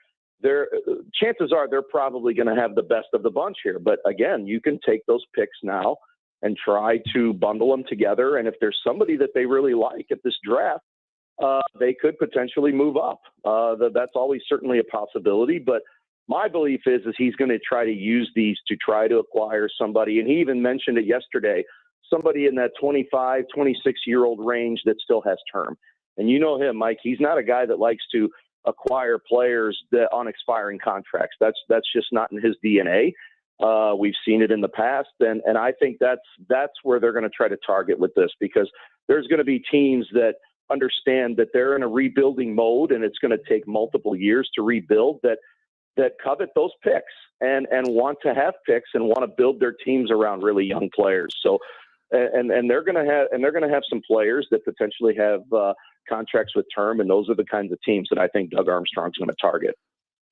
chances are they're probably going to have the best of the bunch here. But again, you can take those picks now and try to bundle them together. And if there's somebody that they really like at this draft, they could potentially move up. That's always certainly a possibility. But my belief is he's going to try to use these to try to acquire somebody. And he even mentioned it yesterday, somebody in that 25, 26-year-old range that still has term. And you know him, Mike, he's not a guy that likes to acquire players that on expiring contracts. That's just not in his DNA. We've seen it in the past. And I think that's where they're going to try to target with this, because there's going to be teams that understand that they're in a rebuilding mode and it's going to take multiple years to rebuild, that covet those picks and want to have picks and want to build their teams around really young players. So, and they're going to have some players that potentially have contracts with term, and those are the kinds of teams that I think Doug Armstrong's going to target.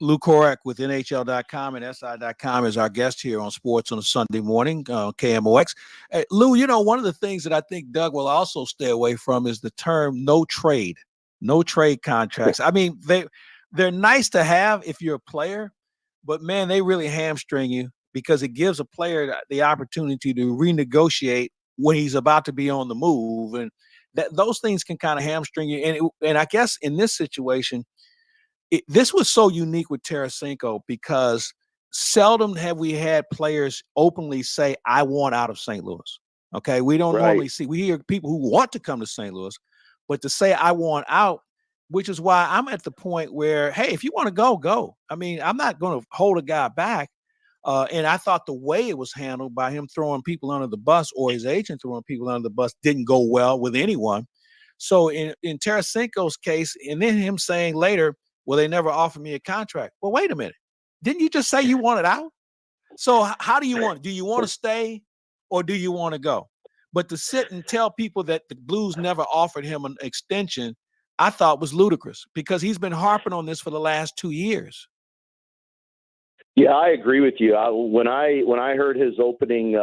Lou Korak with NHL.com and SI.com is our guest here on Sports on a Sunday Morning, KMOX. Lou, you know, one of the things that I think Doug will also stay away from is the term no trade contracts. I mean, they're nice to have if you're a player, but man, they really hamstring you because it gives a player the opportunity to renegotiate when he's about to be on the move. And those things can kind of hamstring you. And I guess in this situation, this was so unique with Tarasenko because seldom have we had players openly say, I want out of St. Louis. Okay. We don't normally see, we hear people who want to come to St. Louis, but to say I want out, which is why I'm at the point where, hey, if you want to go, go. I mean, I'm not going to hold a guy back. And I thought the way it was handled by him throwing people under the bus or his agent throwing people under the bus didn't go well with anyone. So in Tarasenko's case, and then him saying later, well, they never offered me a contract. Well, wait a minute. Didn't you just say you wanted out? So how do you want it? Do you want to stay or do you want to go? But to sit and tell people that the Blues never offered him an extension, I thought was ludicrous because he's been harping on this for the last 2 years. Yeah, I agree with you. When I heard his opening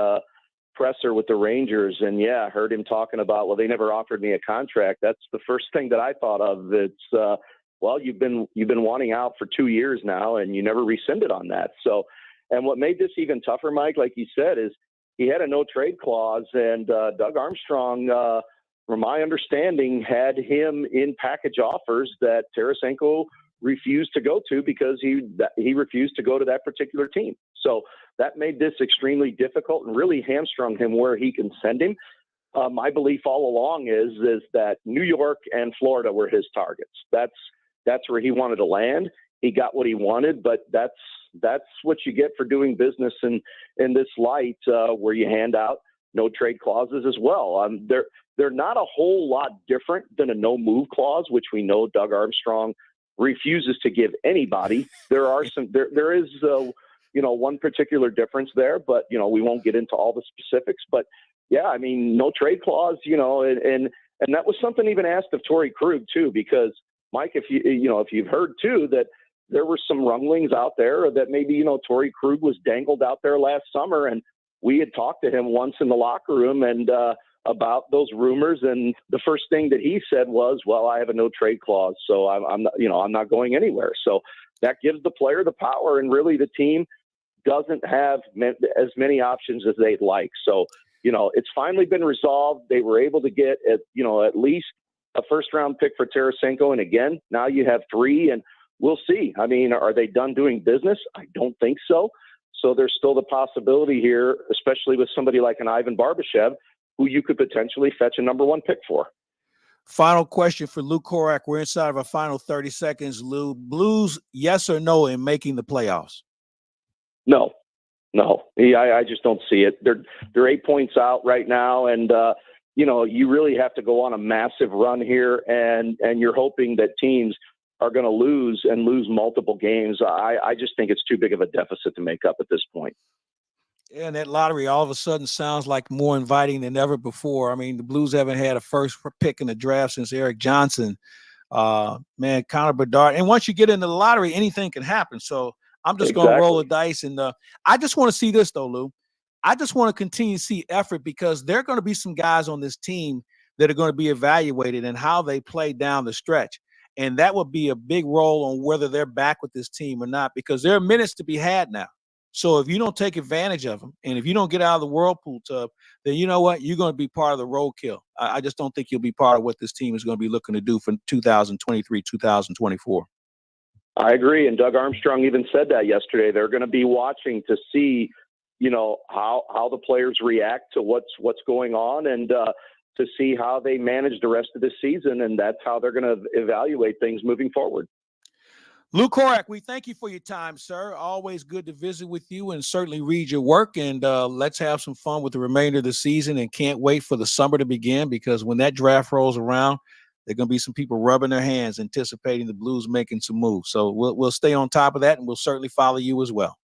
presser with the Rangers, and I heard him talking about, well, they never offered me a contract. That's the first thing that I thought of. It's well, you've been wanting out for 2 years now, and you never rescinded on that. So, and what made this even tougher, Mike, like you said, is he had a no trade clause, and Doug Armstrong, from my understanding, had him in package offers that Tarasenko refused to go to because he refused to go to that particular team. So that made this extremely difficult and really hamstrung him where he can send him. My belief all along is that New York and Florida were his targets. That's where he wanted to land. He got what he wanted, but that's what you get for doing business in this light, where you hand out no trade clauses as well. They're not a whole lot different than a no move clause, which we know Doug Armstrong refuses to give anybody. There is one particular difference there, but we won't get into all the specifics. But yeah, I mean, no trade clause, and that was something even asked of Torrey Krug too, because Mike, if you've heard too that there were some rumblings out there that maybe Torrey Krug was dangled out there last summer, and we had talked to him once in the locker room and about those rumors, and the first thing that he said was, "Well, I have a no trade clause, so I'm not going anywhere." So that gives the player the power, and really the team doesn't have as many options as they'd like. So it's finally been resolved. They were able to get at least a first-round pick for Tarasenko, and again, now you have 3, and we'll see. I mean, are they done doing business? I don't think so. So there's still the possibility here, especially with somebody like an Ivan Barbashev, who you could potentially fetch a number 1 pick for. Final question for Lou Korak. We're inside of our final 30 seconds. Lou, Blues, yes or no in making the playoffs? No. I just don't see it. They're 8 points out right now, and you really have to go on a massive run here, and you're hoping that teams are going to lose multiple games. I just think it's too big of a deficit to make up at this point. And that lottery all of a sudden sounds like more inviting than ever before. I mean, the Blues haven't had a first pick in the draft since Eric Johnson. Connor Bedard. And once you get into the lottery, anything can happen. So I'm just going to roll the dice. And I just want to see this, though, Lou. I just want to continue to see effort because there are going to be some guys on this team that are going to be evaluated and how they play down the stretch. And that would be a big role on whether they're back with this team or not, because there are minutes to be had now. So if you don't take advantage of them, and if you don't get out of the whirlpool tub, then you know what? You're going to be part of the roadkill. I just don't think you'll be part of what this team is going to be looking to do for 2023, 2024. I agree. And Doug Armstrong even said that yesterday. They're going to be watching to see, how the players react to what's going on, and to see how they manage the rest of the season. And that's how they're going to evaluate things moving forward. Lou Korak, we thank you for your time, sir. Always good to visit with you and certainly read your work. And let's have some fun with the remainder of the season, and can't wait for the summer to begin, because when that draft rolls around, there are going to be some people rubbing their hands anticipating the Blues making some moves. So we'll stay on top of that, and we'll certainly follow you as well.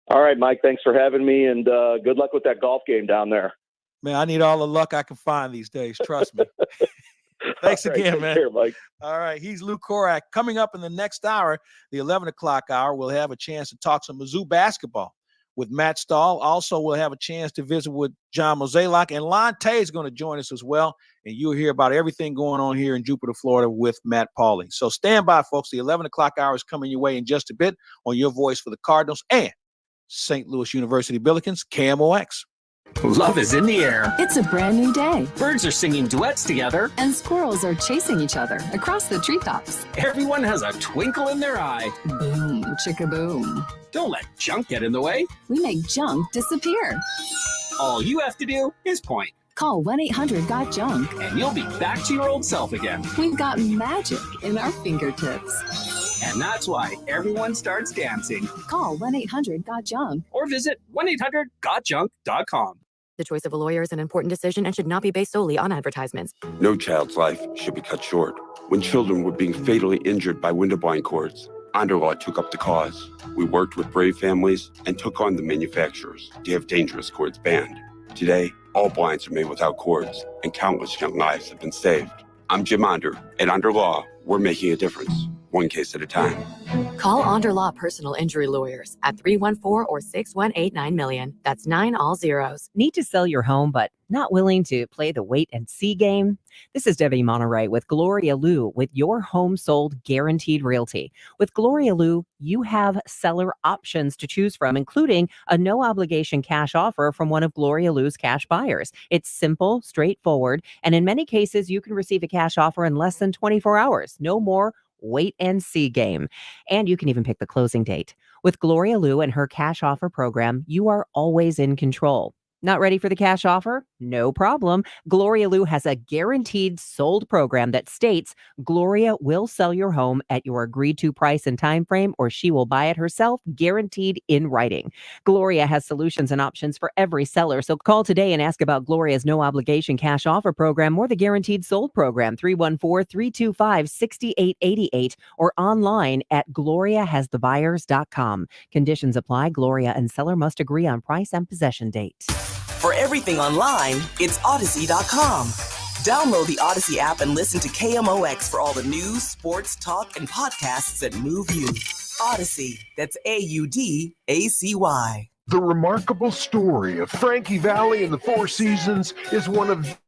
All right, Mike, thanks for having me, and good luck with that golf game down there. Man, I need all the luck I can find these days. Trust me. Thanks again, man. Care, Mike. All right. He's Lou Korak. Coming up in the next hour, the 11 o'clock hour, we'll have a chance to talk some Mizzou basketball with Matt Stahl. Also, we'll have a chance to visit with John Mozeliak, and Lon Tay is going to join us as well. And you'll hear about everything going on here in Jupiter, Florida with Matt Pauley. So stand by, folks. The 11 o'clock hour is coming your way in just a bit on your voice for the Cardinals and St. Louis University Billikens, KMOX. Love is in the air. It's a brand new day. Birds are singing duets together. And squirrels are chasing each other across the treetops. Everyone has a twinkle in their eye. Boom, chicka-boom. Don't let junk get in the way. We make junk disappear. All you have to do is point. Call 1-800-GOT-JUNK. And you'll be back to your old self again. We've got magic in our fingertips. And that's why everyone starts dancing. Call 1-800-GOT-JUNK. Or visit 1-800-GOTJUNK.com. The choice of a lawyer is an important decision and should not be based solely on advertisements. No child's life should be cut short. When children were being fatally injured by window blind cords, Underlaw took up the cause. We worked with brave families and took on the manufacturers to have dangerous cords banned. Today, all blinds are made without cords, and countless young lives have been saved. I'm Jim Onder. At Underlaw, we're making a difference, one case at a time. Call Onderlaw Personal Injury Lawyers at 314 or 618 $9 That's 9 all zeros. Need to sell your home, but not willing to play the wait and see game? This is Debbie Monterey with Gloria Liu with Your Home Sold Guaranteed Realty. With Gloria Liu, you have seller options to choose from, including a no-obligation cash offer from one of Gloria Liu's cash buyers. It's simple, straightforward, and in many cases, you can receive a cash offer in less than 24 hours. No more wait and see game. And you can even pick the closing date. With Gloria Liu and her cash offer program, you are always in control. Not ready for the cash offer? No problem. Gloria Liu has a guaranteed sold program that states Gloria will sell your home at your agreed to price and time frame, or she will buy it herself, guaranteed in writing. Gloria has solutions and options for every seller. So call today and ask about Gloria's no obligation cash offer program or the guaranteed sold program, 314-325-6888, or online at gloriahasthebuyers.com. Conditions apply. Gloria and seller must agree on price and possession date. For everything online, it's Odyssey.com. Download the Odyssey app and listen to KMOX for all the news, sports, talk, and podcasts that move you. Odyssey, that's AUDACY. The remarkable story of Frankie Valli and the Four Seasons is one of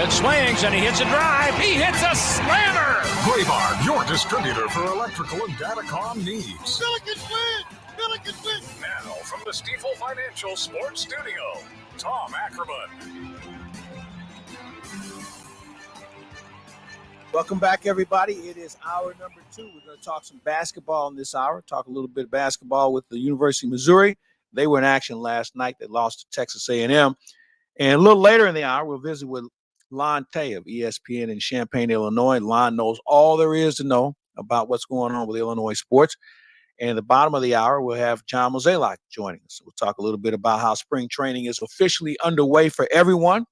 pitch swings, and he hits a drive. He hits a slammer. Claiborne, your distributor for electrical and datacom needs. Billikens win! Billikens win! Now, from the Stifel Financial Sports Studio, Tom Ackerman. Welcome back, everybody. It is hour number 2. We're going to talk some basketball in this hour, talk a little bit of basketball with the University of Missouri. They were in action last night. They lost to Texas A&M. And a little later in the hour, we'll visit with Lon Tay of ESPN in Champaign, Illinois. Lon knows all there is to know about what's going on with Illinois sports. And at the bottom of the hour, we'll have John Mozeliak joining us. We'll talk a little bit about how spring training is officially underway for everyone,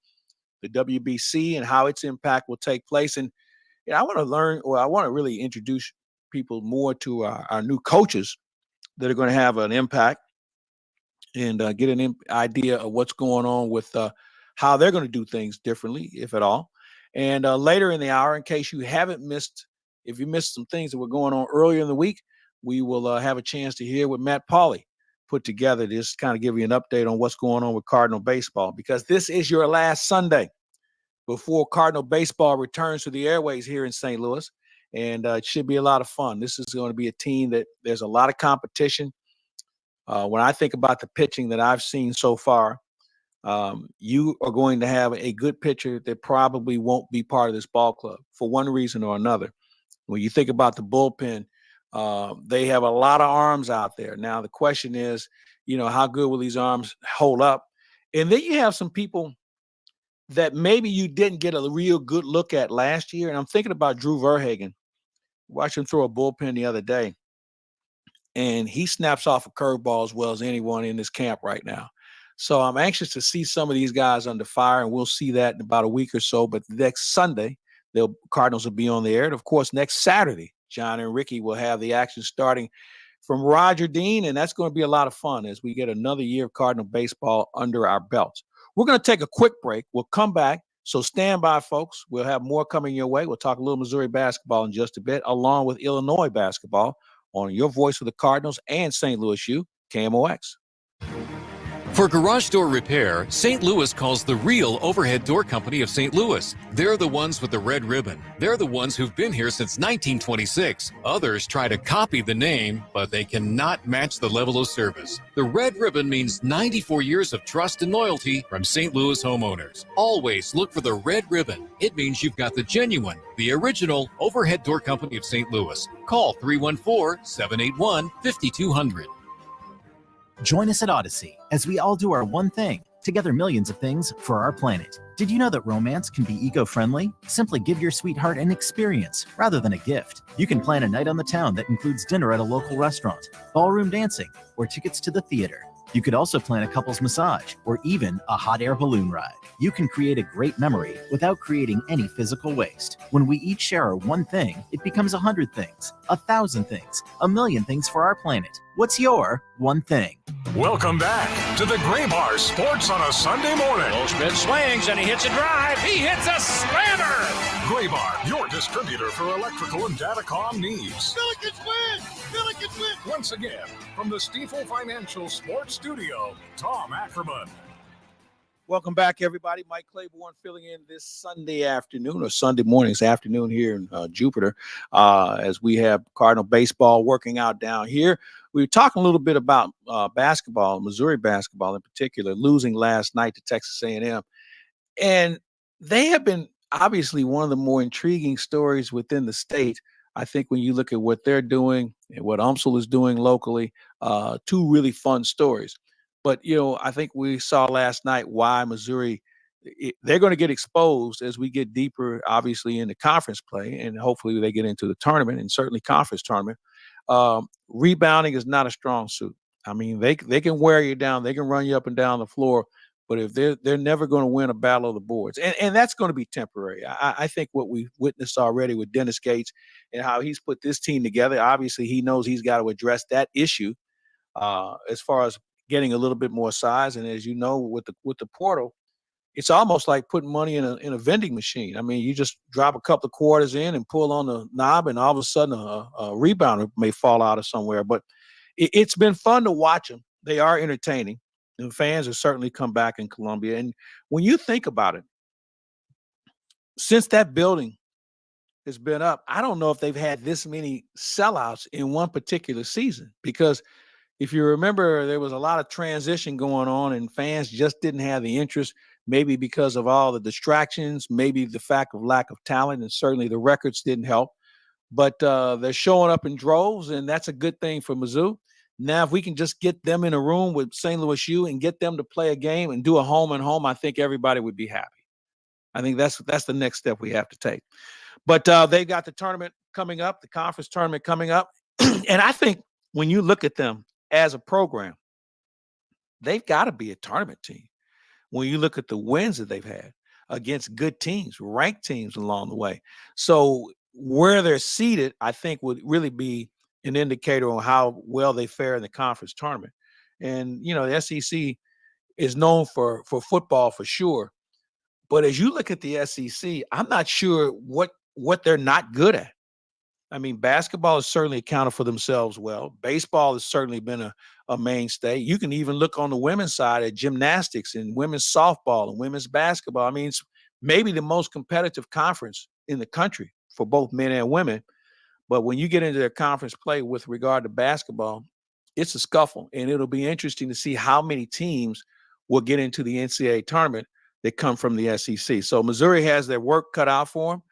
the WBC, and how its impact will take place. And I want to really introduce people more to our new coaches that are going to have an impact and get an idea of what's going on with how they're going to do things differently, if at all. And later in the hour, in case you haven't missed, if you missed some things that were going on earlier in the week, we will have a chance to hear what Matt Pauley put together to just kind of give you an update on what's going on with Cardinal baseball, because this is your last Sunday before Cardinal baseball returns to the airways here in St. Louis. And it should be a lot of fun. This is going to be a team that there's a lot of competition. When I think about the pitching that I've seen so far, you are going to have a good pitcher that probably won't be part of this ball club for one reason or another. When you think about the bullpen, they have a lot of arms out there. Now, the question is, how good will these arms hold up? And then you have some people that maybe you didn't get a real good look at last year. And I'm thinking about Drew Verhagen. Watched him throw a bullpen the other day, and he snaps off a curveball as well as anyone in this camp right now. So I'm anxious to see some of these guys under fire, and we'll see that in about a week or so. But next Sunday, the Cardinals will be on the air. And, of course, next Saturday, John and Ricky will have the action starting from Roger Dean, and that's going to be a lot of fun as we get another year of Cardinal baseball under our belts. We're going to take a quick break. We'll come back. So stand by, folks. We'll have more coming your way. We'll talk a little Missouri basketball in just a bit, along with Illinois basketball on your voice of the Cardinals and St. Louis U, KMOX. For garage door repair, St. Louis calls the real Overhead Door Company of St. Louis. They're the ones with the red ribbon. They're the ones who've been here since 1926. Others try to copy the name, but they cannot match the level of service. The red ribbon means 94 years of trust and loyalty from St. Louis homeowners. Always look for the red ribbon. It means you've got the genuine, the original Overhead Door Company of St. Louis. Call 314-781-5200. Join us at Odyssey as we all do our one thing, together millions of things for our planet. Did you know that romance can be eco-friendly? Simply give your sweetheart an experience rather than a gift. You can plan a night on the town that includes dinner at a local restaurant, ballroom dancing, or tickets to the theater. You could also plan a couple's massage or even a hot air balloon ride. You can create a great memory without creating any physical waste. When we each share our one thing, it becomes 100 things, 1,000 things, 1,000,000 things for our planet. What's your one thing? Welcome back to the Gray Bar Sports on a Sunday morning. Pitch swings, and he hits a drive. He hits a slammer. Gray Bar, your distributor for electrical and datacom needs. Billikens win! Billikens win! Once again, from the Stifel Financial Sports Studio, Tom Ackerman. Welcome back, everybody. Mike Claiborne filling in this Sunday afternoon or Sunday morning's afternoon here in Jupiter as we have Cardinal baseball working out down here. We were talking a little bit about basketball, Missouri basketball in particular, losing last night to Texas A&M. And they have been obviously one of the more intriguing stories within the state. I think when you look at what they're doing and what UMSL is doing locally, two really fun stories. But, I think we saw last night why Missouri, they're going to get exposed as we get deeper, obviously, into conference play, and hopefully they get into the tournament and certainly conference tournament. Rebounding is not a strong suit. I mean, they can wear you down. They can run you up and down the floor. But if they're never going to win a battle of the boards, and that's going to be temporary. I think what we've witnessed already with Dennis Gates and how he's put this team together, obviously he knows he's got to address that issue as far as getting a little bit more size. And as you know, with the portal, it's almost like putting money in a vending machine. I mean, you just drop a couple of quarters in and pull on the knob, and all of a sudden a rebounder may fall out of somewhere. But it's been fun to watch them. They are entertaining. And fans have certainly come back in Columbia. And when you think about it, since that building has been up, I don't know if they've had this many sellouts in one particular season, because if you remember, there was a lot of transition going on and fans just didn't have the interest, maybe because of all the distractions, maybe the fact of lack of talent, and certainly the records didn't help. But they're showing up in droves, and that's a good thing for Mizzou. Now, if we can just get them in a room with St. Louis U and get them to play a game and do a home and home, I think everybody would be happy. I think that's the next step we have to take. But they've got the tournament coming up, the conference tournament coming up. And I think when you look at them as a program, they've got to be a tournament team. When you look at the wins that they've had against good teams, ranked teams along the way. So where they're seated, I think, would really be an indicator on how well they fare in the conference tournament. And, you know, the SEC is known for football for sure. But as you look at the SEC, I'm not sure what they're not good at. I mean, basketball has certainly accounted for themselves well. Baseball has certainly been a mainstay. You can even look on the women's side at gymnastics and women's softball and women's basketball. I mean, it's maybe the most competitive conference in the country for both men and women. But when you get into their conference play with regard to basketball, it's a scuffle. And it'll be interesting to see how many teams will get into the NCAA tournament that come from the SEC. So Missouri has their work cut out for them.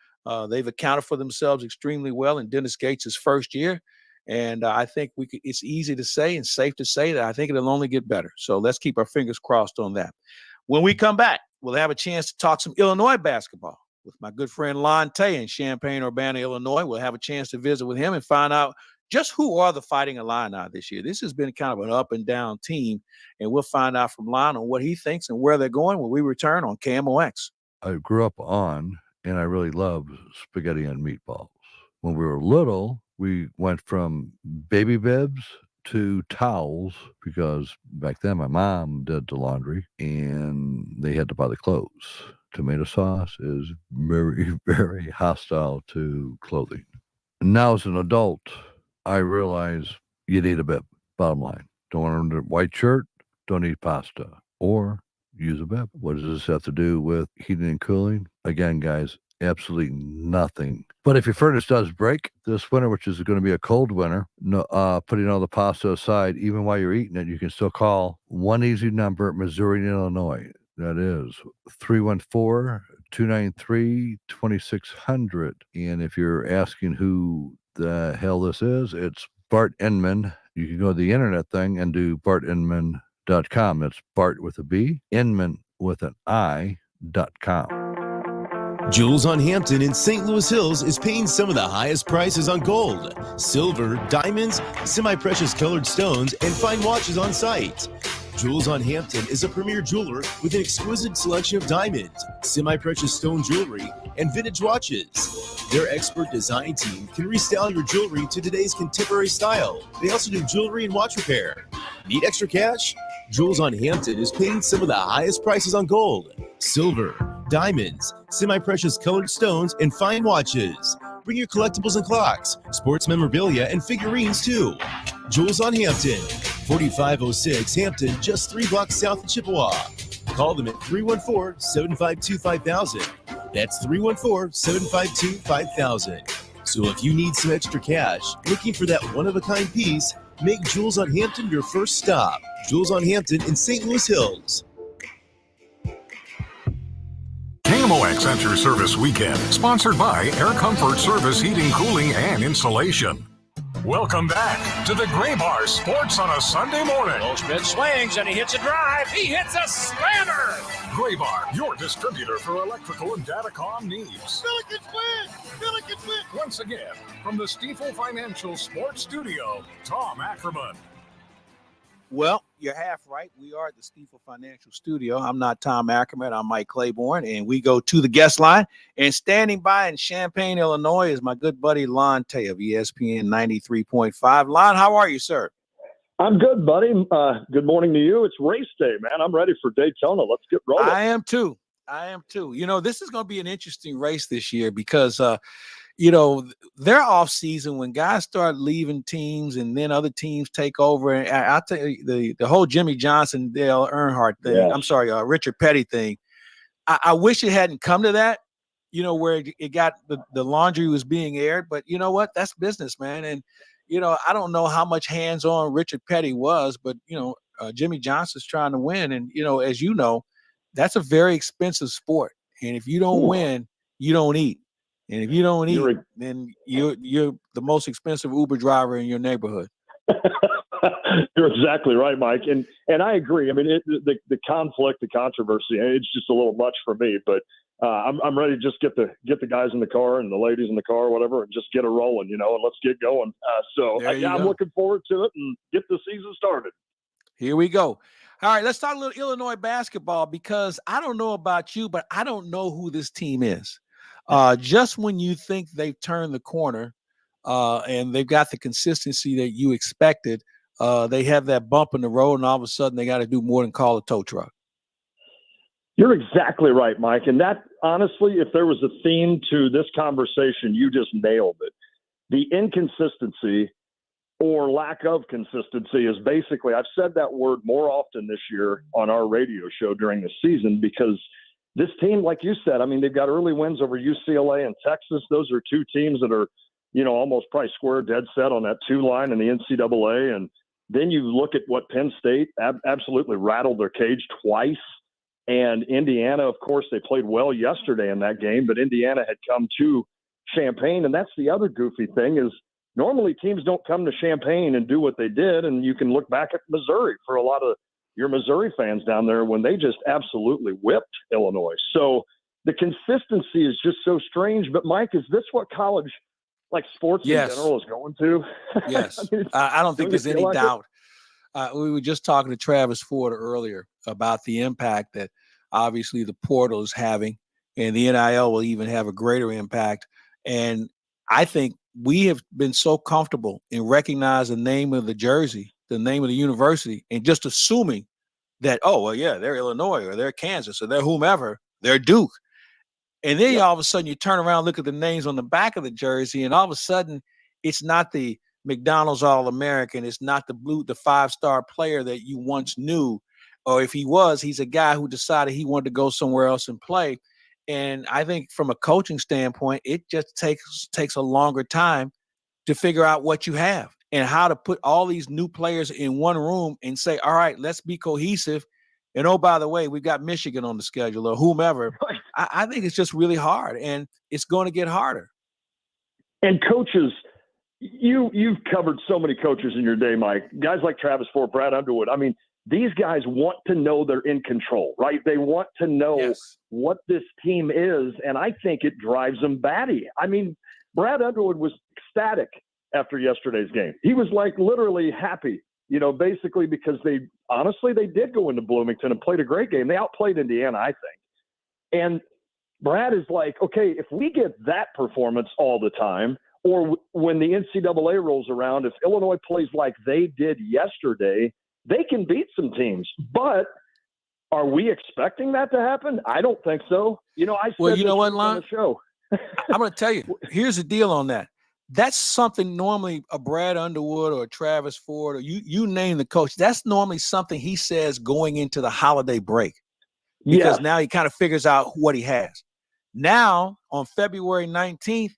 They've accounted for themselves extremely well in Dennis Gates' first year. And I think it's easy to say and safe to say that I think it'll only get better. So let's keep our fingers crossed on that. When we come back, we'll have a chance to talk some Illinois basketball with my good friend Lon Tay in Champaign-Urbana, Illinois. We'll have a chance to visit with him and find out just who are the Fighting Illini this year. This has been kind of an up and down team, and we'll find out from Lon on what he thinks and where they're going when we return on KMOX. I grew up on, and I really love spaghetti and meatballs. When we were little, we went from baby bibs to towels because back then my mom did the laundry and they had to buy the clothes. Tomato sauce is very, very hostile to clothing. Now as an adult, I realize you need a bib, bottom line. Don't want a white shirt, don't eat pasta, or use a bib. What does this have to do with heating and cooling? Again, guys, absolutely nothing. But if your furnace does break this winter, which is going to be a cold winter, putting all the pasta aside, even while you're eating it, you can still call one easy number, Missouri and Illinois. That is 314-293-2600. And if you're asking who the hell this is, it's Bart Inman. You can go to the internet thing and do bartinman.com. That's Bart with a B, Inman with an I.com. Jewels on Hampton in St. Louis Hills is paying some of the highest prices on gold, silver, diamonds, semi-precious colored stones, and fine watches on site. Jewels on Hampton is a premier jeweler with an exquisite selection of diamonds, semi-precious stone jewelry, and vintage watches. Their expert design team can restyle your jewelry to today's contemporary style. They also do jewelry and watch repair. Need extra cash? Jewels on Hampton is paying some of the highest prices on gold, silver, diamonds, semi-precious colored stones, and fine watches. Bring your collectibles and clocks, sports memorabilia, and figurines too. Jewels on Hampton, 4506 Hampton, just 3 blocks south of Chippewa. Call them at 314-752-5000. That's 314-752-5000. So if you need some extra cash, looking for that one-of-a-kind piece, make Jewels on Hampton your first stop. Jewels on Hampton in St. Louis Hills. KMOX Enter Service Weekend, sponsored by Air Comfort Service Heating, Cooling, and Insulation. Welcome back to the Gray Bar Sports on a Sunday morning. Goldschmidt swings and he hits a drive. He hits a slammer. Gray Bar, your distributor for electrical and datacom needs. Billikens win! Billikens win! Once again, from the Stifel Financial Sports Studio, Tom Ackerman. Well, you're half right. We are at the Stifel Financial Studio. I'm not Tom Ackerman. I'm Mike Claiborne, and we go to the guest line. And standing by in Champaign, Illinois, is my good buddy Lon Tay of ESPN 93.5. Lon, how are you, sir? I'm good, buddy. Good morning to you. It's race day, man. I'm ready for Daytona. Let's get rolling. I am too. You know, this is going to be an interesting race this year because you know, their off season, when guys start leaving teams and then other teams take over, and I'll tell you, the whole Jimmy Johnson, Dale Earnhardt thing, yeah. I'm sorry, Richard Petty thing, I wish it hadn't come to that, where it got the laundry was being aired. But you know what? That's business, man. And, I don't know how much hands-on Richard Petty was, but, Jimmy Johnson's trying to win. And, as you know, that's a very expensive sport. And if you don't win, you don't eat. And if you don't eat, then you're the most expensive Uber driver in your neighborhood. You're exactly right, Mike. And I agree. I mean, the conflict, the controversy, it's just a little much for me. But I'm ready to just get the guys in the car and the ladies in the car, or whatever, and just get it rolling, and let's get going. I'm looking forward to it and get the season started. Here we go. All right, let's talk a little Illinois basketball, because I don't know about you, but I don't know who this team is. Just when you think they've turned the corner and they've got the consistency that you expected, they have that bump in the road, and all of a sudden they got to do more than call a tow truck. You're exactly right, Mike. And that, honestly, if there was a theme to this conversation, you just nailed it. The inconsistency or lack of consistency is basically, I've said that word more often this year on our radio show during the season, because this team, like you said, I mean, they've got early wins over UCLA and Texas. Those are two teams that are, almost probably square dead set on that 2 line in the NCAA. And then you look at what Penn State absolutely rattled their cage twice. And Indiana, of course, they played well yesterday in that game, but Indiana had come to Champaign. And that's the other goofy thing, is normally teams don't come to Champaign and do what they did. And you can look back at Missouri for a lot of your Missouri fans down there when they just absolutely whipped Illinois. So the consistency is just so strange. But Mike, is this what college, like sports in general, is going to? Yes. I don't think there's any doubt. We were just talking to Travis Ford earlier about the impact that obviously the portal is having, and the NIL will even have a greater impact. And I think we have been so comfortable in recognizing the name of the jersey, the name of the university, and just assuming that, oh, well, yeah, they're Illinois or they're Kansas or they're whomever, they're Duke. And then all of a sudden you turn around, look at the names on the back of the jersey, and all of a sudden it's not the McDonald's All-American. It's not the 5-star player that you once knew. Or if he was, he's a guy who decided he wanted to go somewhere else and play. And I think from a coaching standpoint, it just takes a longer time to figure out what you have and how to put all these new players in one room and say, all right, let's be cohesive. And oh, by the way, we've got Michigan on the schedule or whomever. I think it's just really hard, and it's going to get harder. And coaches, you've covered so many coaches in your day, Mike. Guys like Travis Ford, Brad Underwood. I mean, these guys want to know they're in control, right? They want to know what this team is, and I think it drives them batty. I mean, Brad Underwood was ecstatic after yesterday's game. He was like literally happy, basically because they did go into Bloomington and played a great game. They outplayed Indiana, I think. And Brad is like, okay, if we get that performance all the time, or when the NCAA rolls around, if Illinois plays like they did yesterday, they can beat some teams. But are we expecting that to happen? I don't think so. I said you know what, Lon? On the show. I'm going to tell you, here's the deal on that. That's something normally a Brad Underwood or a Travis Ford, or you name the coach, that's normally something he says going into the holiday break. Because now he kind of figures out what he has. Now, on February 19th,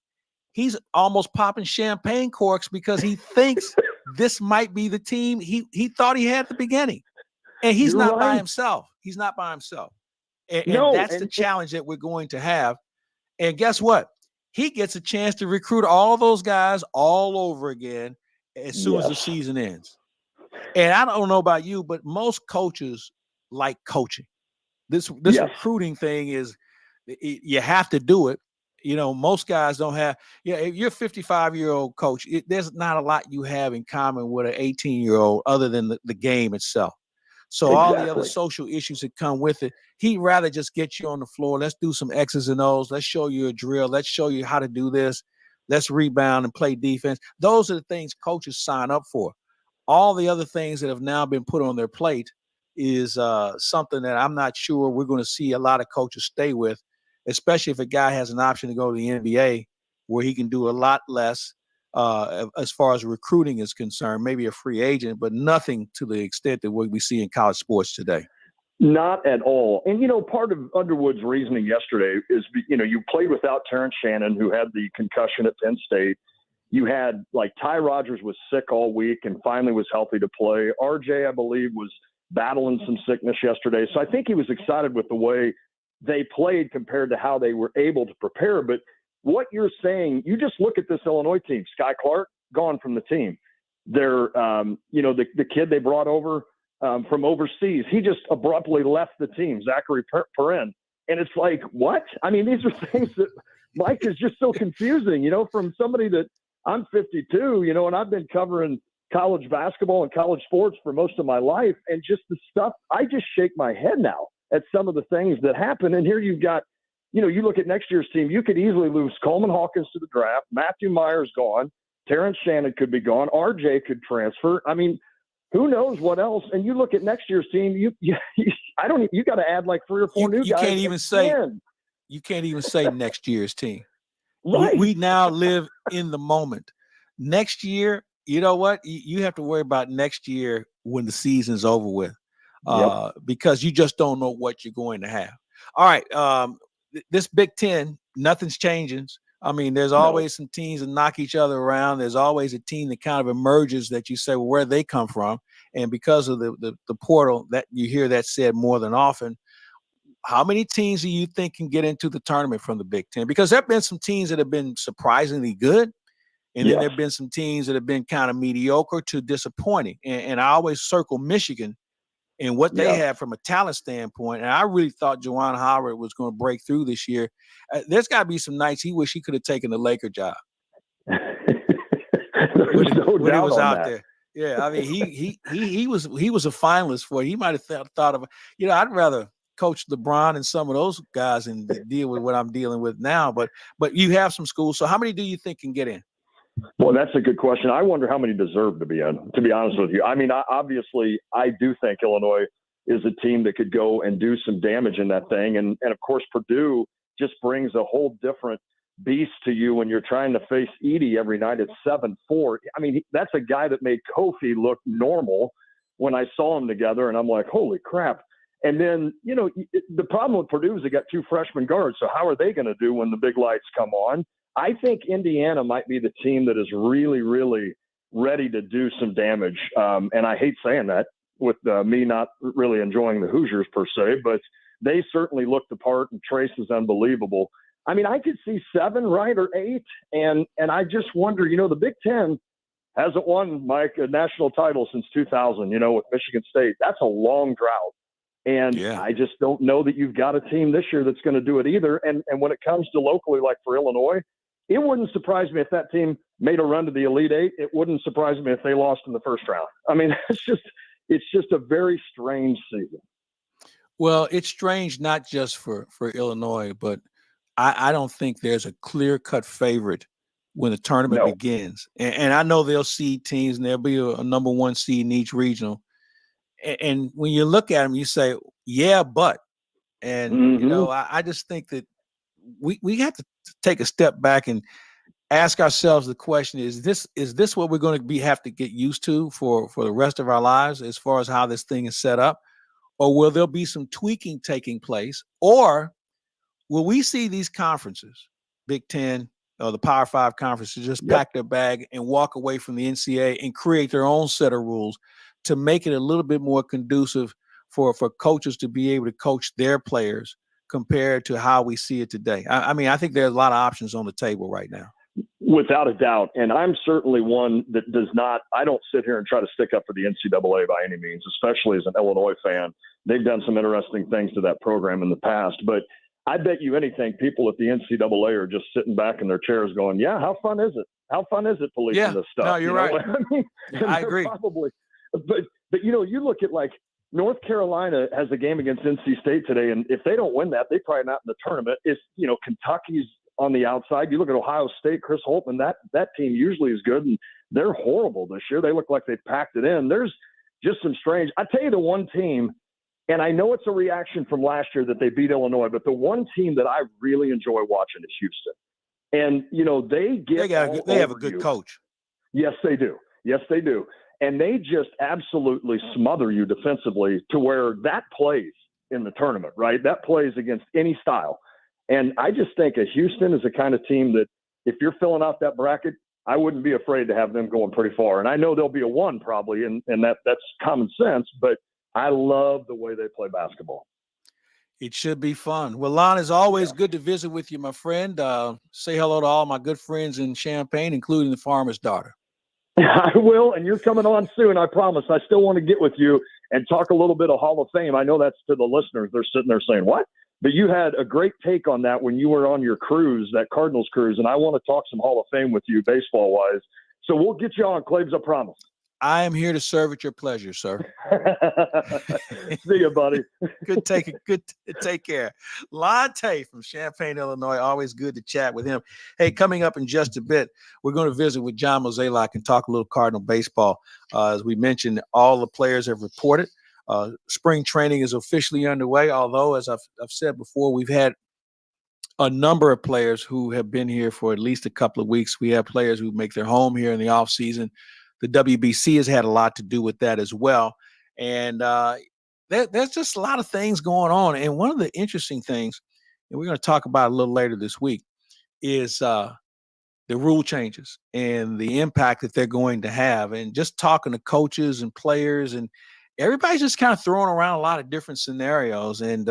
he's almost popping champagne corks because he thinks this might be the team he thought he had at the beginning. And he's not by himself. He's not by himself. And that's the challenge that we're going to have. And guess what? He gets a chance to recruit all those guys all over again as soon as the season ends. And I don't know about you, but most coaches like coaching. This recruiting thing is, you have to do it. Most guys don't have. If you're a 55-year-old coach, there's not a lot you have in common with an 18-year-old other than the game itself. So all the other social issues that come with it, he'd rather just get you on the floor. Let's do some X's and O's. Let's show you a drill. Let's show you how to do this. Let's rebound and play defense. Those are the things coaches sign up for. All the other things that have now been put on their plate is something that I'm not sure we're going to see a lot of coaches stay with, especially if a guy has an option to go to the NBA where he can do a lot less as far as recruiting is concerned, maybe a free agent, but nothing to the extent that what we see in college sports today. Not at all. And, part of Underwood's reasoning yesterday is, you played without Terrence Shannon, who had the concussion at Penn State. You had, Ty Rodgers was sick all week and finally was healthy to play. RJ, I believe, was battling some sickness yesterday. So I think he was excited with the way they played compared to how they were able to prepare. But what you're saying, you just look at this Illinois team. Sky Clark, gone from the team. They're, the kid they brought over from overseas, he just abruptly left the team, Zachary Perrin. And it's like, what? I mean, these are things that Mike is just so confusing, from somebody that I'm 52, and I've been covering college basketball and college sports for most of my life. And just the stuff, I just shake my head now at some of the things that happen. And here you've got, you look at next year's team, you could easily lose Coleman Hawkins to the draft. Matthew Meyer's gone. Terrence Shannon could be gone. RJ could transfer. I mean, who knows what else? And you look at next year's team, you got to add 3 or 4 new guys. You can't even say next year's team. Right. We now live in the moment. Next year, you know what? You have to worry about next year when the season's over with, because you just don't know what you're going to have. All right. This Big Ten, nothing's changing. I mean, there's always some teams that knock each other around. There's always a team that kind of emerges that you say, well, where they come from. And because of the portal, that you hear that said more than often. How many teams do you think can get into the tournament from the Big Ten? Because there have been some teams that have been surprisingly good. And then there have been some teams that have been kind of mediocre to disappointing. And I always circle Michigan and what they have from a talent standpoint. And I really thought Juwan Howard was going to break through this year. There's got to be some nights he wish he could have taken the Laker job. when he was out there. Yeah, I mean, he was a finalist for it. He might have thought of, I'd rather coach LeBron and some of those guys and deal with what I'm dealing with now. But you have some schools. So how many do you think can get in? Well, that's a good question. I wonder how many deserve to be in, to be honest with you. I mean, obviously, I do think Illinois is a team that could go and do some damage in that thing. And of course, Purdue just brings a whole different beast to you when you're trying to face Edey every night at 7-4. I mean, that's a guy that made Kofi look normal when I saw him together. And I'm like, holy crap. And then, the problem with Purdue is they got 2 freshman guards. So how are they going to do when the big lights come on? I think Indiana might be the team that is really, really ready to do some damage. And I hate saying that with me not really enjoying the Hoosiers per se, but they certainly look the part, and Trace is unbelievable. I mean, I could see 7, right, or 8. And I just wonder, the Big Ten hasn't won, Mike, a national title since 2000, with Michigan State. That's a long drought. And I just don't know that you've got a team this year that's going to do it either. And when it comes to locally, like for Illinois, it wouldn't surprise me if that team made a run to the Elite Eight. It wouldn't surprise me if they lost in the first round. I mean, it's just a very strange season. Well, it's strange not just for Illinois, but I don't think there's a clear-cut favorite when the tournament begins. And I know they'll seed teams, and there'll be a number 1 seed in each regional. And when you look at them, you say, yeah, but. And, I just think that we have to take a step back and ask ourselves the question, is this what we're going to have to get used to for the rest of our lives as far as how this thing is set up? Or will there be some tweaking taking place? Or will we see these conferences, Big Ten or the Power 5 conferences, just pack their bag and walk away from the NCAA and create their own set of rules to make it a little bit more conducive for coaches to be able to coach their players compared to how we see it today? I mean, I think there's a lot of options on the table right now. Without a doubt. And I'm certainly one that I don't sit here and try to stick up for the NCAA by any means, especially as an Illinois fan. They've done some interesting things to that program in the past. But I bet you anything, people at the NCAA are just sitting back in their chairs going, yeah, how fun is it? How fun is it policing this stuff? No, you're right. I mean, I agree. Probably. But you look at North Carolina has a game against NC State today, and if they don't win that, they're probably not in the tournament. It's, Kentucky's on the outside. You look at Ohio State, Chris Holtman, that team usually is good, and they're horrible this year. They look like they've packed it in. There's just some strange – I tell you the one team, and I know it's a reaction from last year that they beat Illinois, but the one team that I really enjoy watching is Houston. And, they have a good coach. Yes, they do. Yes, they do. And they just absolutely smother you defensively to where that place in the tournament, right? That plays against any style. And I just think Houston is the kind of team that if you're filling out that bracket, I wouldn't be afraid to have them going pretty far. And I know there'll be a 1 probably, and that's common sense, but I love the way they play basketball. It should be fun. Well, Lon, it's always good to visit with you, my friend. Say hello to all my good friends in Champaign, including the farmer's daughter. I will, and you're coming on soon, I promise. I still want to get with you and talk a little bit of Hall of Fame. I know that's to the listeners. They're sitting there saying, what? But you had a great take on that when you were on your cruise, that Cardinals cruise, and I want to talk some Hall of Fame with you baseball-wise. So we'll get you on, Claibs, I promise. I am here to serve at your pleasure, sir. See you, buddy. Good take care. Lonte from Champaign, Illinois. Always good to chat with him. Hey, coming up in just a bit, we're going to visit with John Mozeliak and talk a little Cardinal baseball. As we mentioned, all the players have reported. Spring training is officially underway, although, as I've said before, we've had a number of players who have been here for at least a couple of weeks. We have players who make their home here in the offseason. The WBC has had a lot to do with that as well. And there's just a lot of things going on. And one of the interesting things, and we're going to talk about a little later this week, is the rule changes and the impact that they're going to have. And just talking to coaches and players, and everybody's just kind of throwing around a lot of different scenarios. And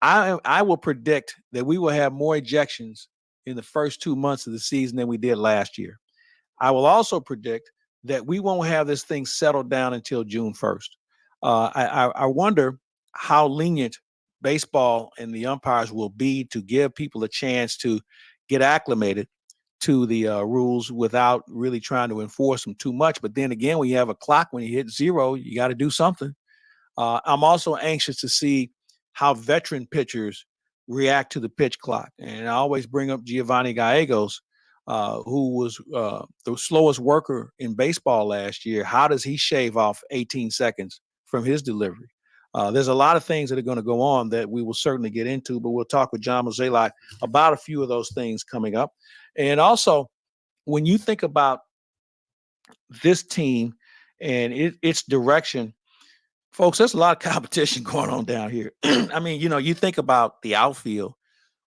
I will predict that we will have more ejections in the first 2 months of the season than we did last year. I will also predict that we won't have this thing settled down until June 1st. I wonder how lenient baseball and the umpires will be to give people a chance to get acclimated to the rules without really trying to enforce them too much. But then again, when you have a clock, when you hit 0, you got to do something. I'm also anxious to see how veteran pitchers react to the pitch clock. And I always bring up Giovanni Gallegos, who was the slowest worker in baseball last year. How does he shave off 18 seconds from his delivery? There's a lot of things that are going to go on that we will certainly get into, but we'll talk with John Mozeliak about a few of those things coming up. And also, when you think about this team and its direction, folks, there's a lot of competition going on down here. I mean, you think about the outfield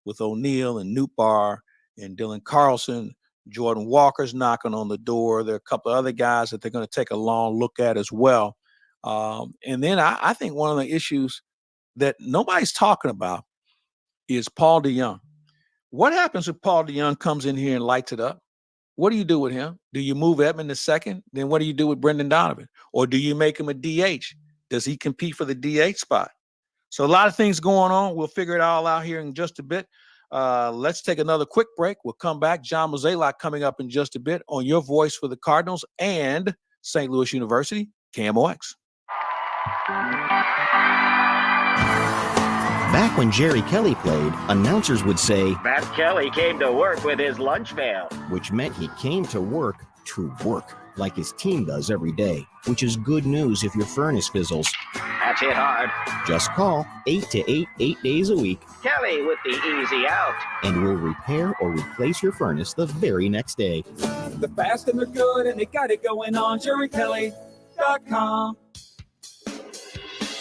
with O'Neill and Nootbaar and Dylan Carlson. Jordan Walker's knocking on the door. There are a couple of other guys that they're going to take a long look at as well. And then I think one of the issues that nobody's talking about is Paul DeJong. What happens if Paul DeJong comes in here and lights it up? What do you do with him? Do you move Edman to second? Then what do you do with Brendan Donovan? Or do you make him a DH? Does he compete for the DH spot? So a lot of things going on. We'll figure it all out here in just a bit. Let's take another quick break. We'll come back. John Mozeliak coming up in just a bit on your voice for the Cardinals and St. Louis University, KMOX. Back when Jerry Kelly played, announcers would say, Matt Kelly came to work with his lunch pail. Which meant he came to work, like his team does every day, which is good news if your furnace fizzles. That's hit hard. Just call 888 8 days a week. Kelly with the easy out. And we'll repair or replace your furnace the very next day. The fast and they're good and they got it going on. JerryKelly.com.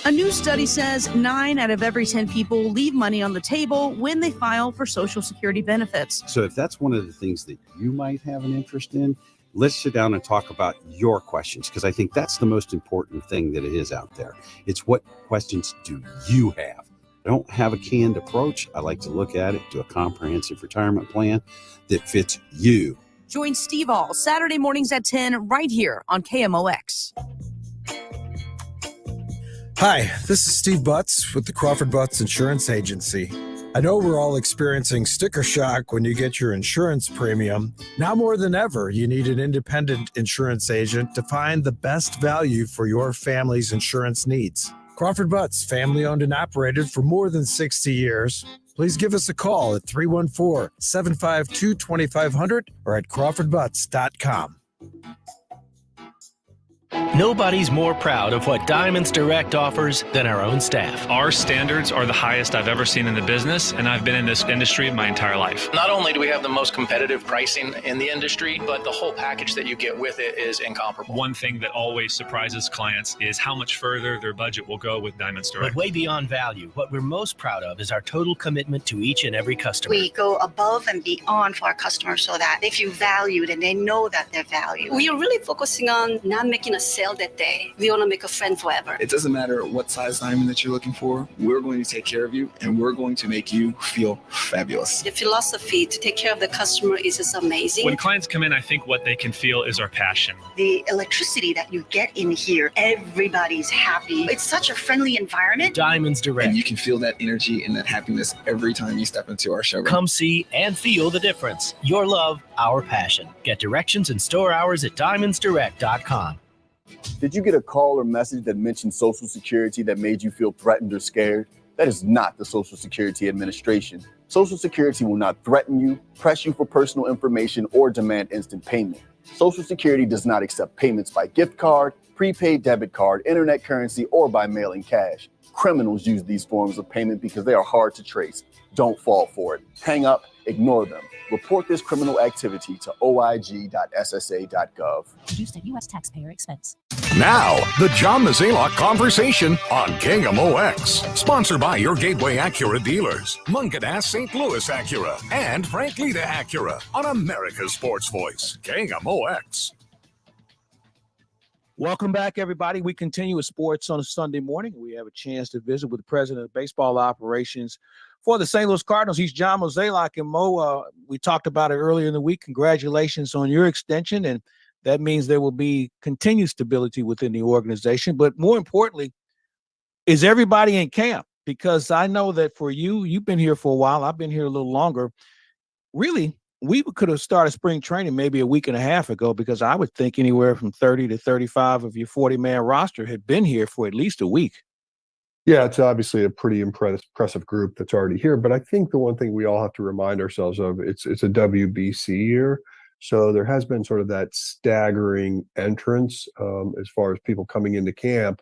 A new study says 9 out of every 10 people leave money on the table when they file for Social Security benefits. So if that's one of the things that you might have an interest in, let's sit down and talk about your questions, because I think that's the most important thing that it is out there. It's what questions do you have? I don't have a canned approach. I like to look at it, do a comprehensive retirement plan that fits you. Join Steve All Saturday mornings at 10 right here on KMOX. Hi, this is Steve Butts with the Crawford Butts Insurance Agency. I know we're all experiencing sticker shock when you get your insurance premium. Now more than ever, you need an independent insurance agent to find the best value for your family's insurance needs. Crawford Butts, family owned and operated for more than 60 years. Please give us a call at 314-752-2500 or at crawfordbutts.com. Nobody's more proud of what Diamonds Direct offers than our own staff. Our standards are the highest I've ever seen in the business, and I've been in this industry my entire life. Not only do we have the most competitive pricing in the industry, but the whole package that you get with it is incomparable. One thing that always surprises clients is how much further their budget will go with Diamonds Direct. But way beyond value, what we're most proud of is our total commitment to each and every customer. We go above and beyond for our customers so that they feel valued and they know that they're valued. We are really focusing on not making a sale that day. We want to make a friend forever. It doesn't matter what size diamond that you're looking for. We're going to take care of you, and we're going to make you feel fabulous. The philosophy to take care of the customer is just amazing. When clients come in, I think what they can feel is our passion. The electricity that you get in here, everybody's happy. It's such a friendly environment. Diamonds Direct. And you can feel that energy and that happiness every time you step into our showroom. Come see and feel the difference. Your love, our passion. Get directions and store hours at diamondsdirect.com. Did you get a call or message that mentioned Social Security that made you feel threatened or scared? That is not the Social Security Administration. Social Security will not threaten you, press you for personal information, or demand instant payment. Social Security does not accept payments by gift card, prepaid debit card, internet currency, or by mailing cash. Criminals use these forms of payment because they are hard to trace. Don't fall for it. Hang up, ignore them. Report this criminal activity to oig.ssa.gov. Produced at U.S. taxpayer expense. Now, the John Mazalok Conversation on KMOX. Sponsored by your Gateway Acura dealers, Munkadas St. Louis Acura, and Frank Lita Acura on America's Sports Voice, KMOX. Welcome back, everybody. We continue with sports on a Sunday morning. We have a chance to visit with the president of baseball operations for the St. Louis Cardinals. He's John Mozeliak. And Mo, we talked about it earlier in the week. Congratulations on your extension. And that means there will be continued stability within the organization. But more importantly, is everybody in camp? Because I know that for you, you've been here for a while. I've been here a little longer. Really, we could have started spring training maybe a week and a half ago, because I would think anywhere from 30 to 35 of your 40-man roster had been here for at least a week. Yeah, it's obviously a pretty impressive group that's already here. But I think the one thing we all have to remind ourselves of, it's a WBC year. So there has been sort of that staggering entrance as far as people coming into camp.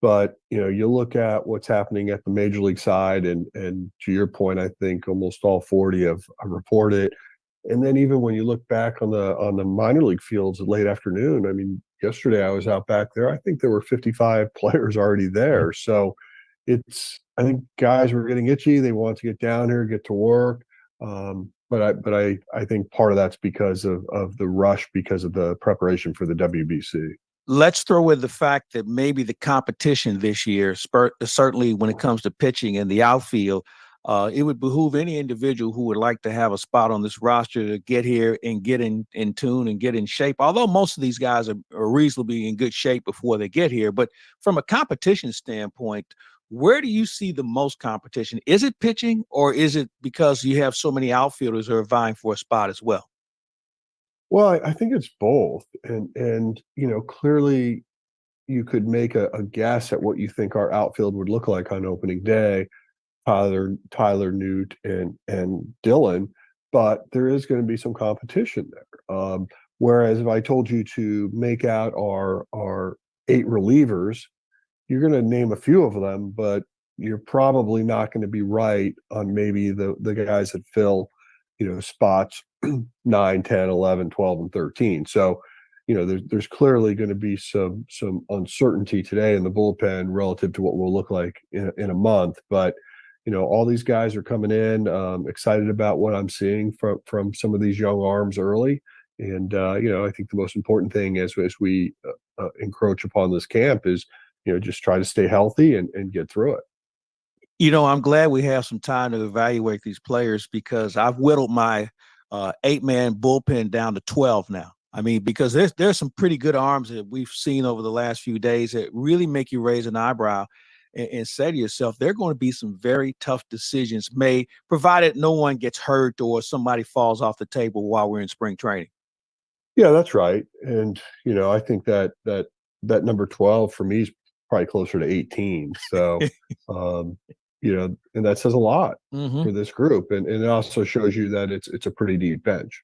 But, you look at what's happening at the major league side, and to your point, I think almost all 40 have reported. And then even when you look back on the minor league fields at late afternoon, I mean, yesterday I was out back there. I think there were 55 players already there. So I think guys were getting itchy. They want to get down here, get to work. But I think part of that's because of the rush, because of the preparation for the WBC. Let's throw in the fact that maybe the competition this year, certainly when it comes to pitching in the outfield, it would behoove any individual who would like to have a spot on this roster to get here and get in tune and get in shape. Although most of these guys are reasonably in good shape before they get here. But from a competition standpoint, where do you see the most competition? Is it pitching, or is it because you have so many outfielders who are vying for a spot as well? Well, I think it's both. And clearly you could make a guess at what you think our outfield would look like on opening day, Tyler Newt and Dylan, but there is going to be some competition there. Whereas if I told you to make out our 8 relievers, you're going to name a few of them, but you're probably not going to be right on maybe the guys that fill, spots 9, 10, 11, 12, and 13. So, there's clearly going to be some uncertainty today in the bullpen relative to what we'll look like in a month. But, all these guys are coming in, excited about what I'm seeing from some of these young arms early. And, I think the most important thing as we encroach upon this camp is, just try to stay healthy and get through it. I'm glad we have some time to evaluate these players, because I've whittled my 8-man bullpen down to 12 now. I mean, because there's some pretty good arms that we've seen over the last few days that really make you raise an eyebrow and say to yourself, there are going to be some very tough decisions made, provided no one gets hurt or somebody falls off the table while we're in spring training. Yeah, that's right. And, I think that number 12 for me is probably closer to 18. So, and that says a lot for this group. And it also shows you that it's a pretty deep bench.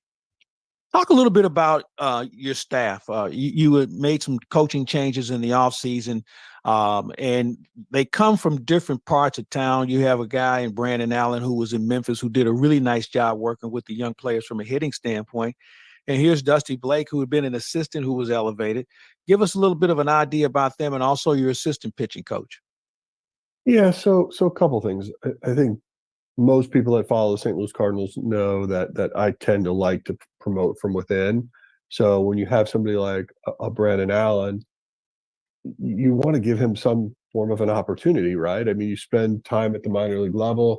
Talk a little bit about your staff. You had made some coaching changes in the offseason, and they come from different parts of town. You have a guy in Brandon Allen who was in Memphis who did a really nice job working with the young players from a hitting standpoint. And here's Dusty Blake, who had been an assistant who was elevated. Give us a little bit of an idea about them and also your assistant pitching coach. Yeah, so a couple things. I think most people that follow the St. Louis Cardinals know that I tend to like to promote from within. So when you have somebody like a Brandon Allen, you want to give him some form of an opportunity, right? I mean, you spend time at the minor league level,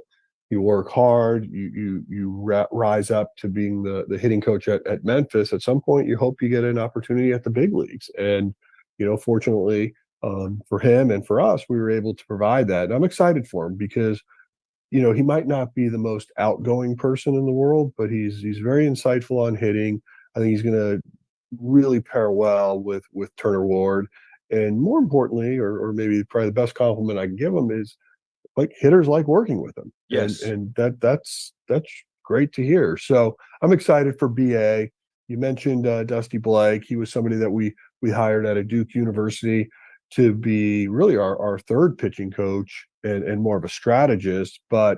you work hard, you rise up to being the hitting coach at Memphis. At some point, you hope you get an opportunity at the big leagues, and fortunately for him and for us, we were able to provide that. And I'm excited for him because he might not be the most outgoing person in the world, but he's very insightful on hitting. I think he's going to really pair well with Turner Ward. And more importantly, or maybe probably the best compliment I can give him is like hitters like working with him. Yes. And that's great to hear. So I'm excited for BA. You mentioned Dusty Blake. He was somebody that we hired out of Duke University to be really our third pitching coach and more of a strategist. But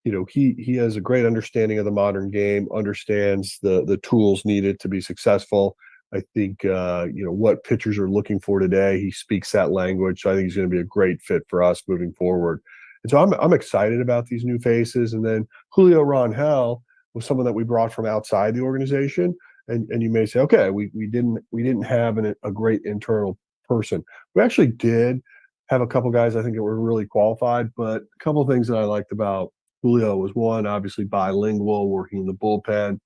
he has a great understanding of the modern game, understands the tools needed to be successful. I think what pitchers are looking for today. He speaks that language, so I think he's going to be a great fit for us moving forward. And so I'm excited about these new faces. And then Julio Rangel was someone that we brought from outside the organization. And you may say, okay, we didn't have a great internal person. We actually did have a couple guys I think that were really qualified, but a couple of things that I liked about Julio was, one, obviously bilingual, working in the bullpen.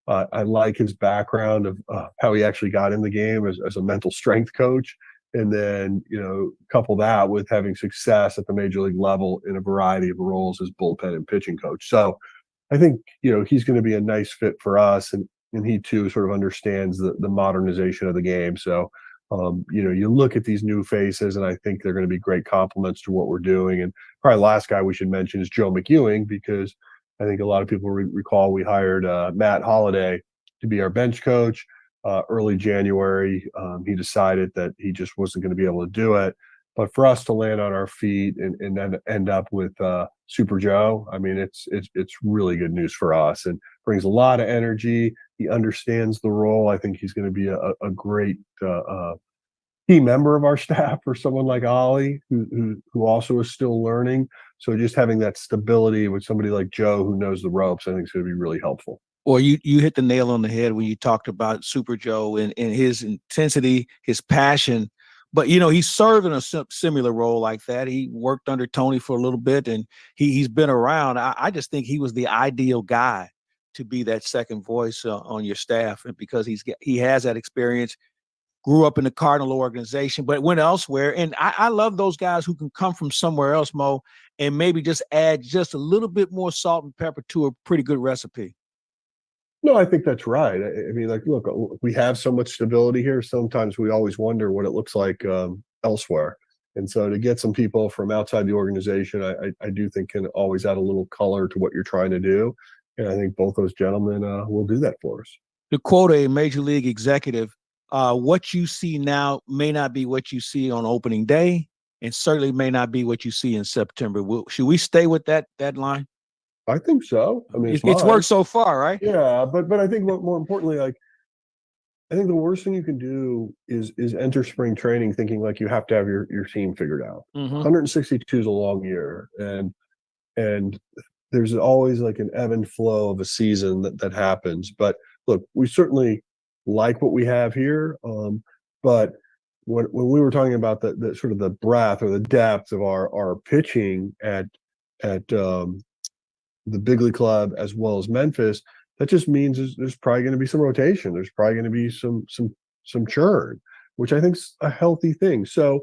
I like his background of how he actually got in the game as a mental strength coach. And then, couple that with having success at the major league level in a variety of roles as bullpen and pitching coach. So I think, he's going to be a nice fit for us. And he too sort of understands the modernization of the game. So, you look at these new faces, and I think they're going to be great complements to what we're doing. And probably the last guy we should mention is Joe McEwing, because I think a lot of people recall we hired Matt Holliday to be our bench coach. Early January, he decided that he just wasn't going to be able to do it. But for us to land on our feet and then end up with Super Joe, I mean, it's really good news for us, and brings a lot of energy. He understands the role. I think he's going to be a great key member of our staff, for someone like Ollie, who also is still learning. So just having that stability with somebody like Joe who knows the ropes, I think is going to be really helpful. Well, you hit the nail on the head when you talked about Super Joe and his intensity, his passion. But, he served in a similar role like that. He worked under Tony for a little bit, and he's been around. I just think he was the ideal guy to be that second voice on your staff, and because he has that experience, grew up in the Cardinal organization, but went elsewhere. And I love those guys who can come from somewhere else, Mo, and maybe just add just a little bit more salt and pepper to a pretty good recipe. No, I think that's right. I mean, look, we have so much stability here. Sometimes we always wonder what it looks like elsewhere. And so to get some people from outside the organization, I do think can always add a little color to what you're trying to do. And I think both those gentlemen will do that for us. To quote a major league executive, what you see now may not be what you see on opening day, and certainly may not be what you see in September. Should we stay with that line? I think so. I mean, it's worked so far, right? Yeah, but I think more importantly, I think the worst thing you can do is enter spring training thinking like you have to have your team figured out. 162 is a long year, and there's always like an ebb and flow of a season that happens. But look, we certainly like what we have here. But when we were talking about the sort of the breadth or the depth of our pitching at the big league club as well as Memphis, that just means there's probably going to be some rotation. There's probably going to be some churn, which I think is a healthy thing. So,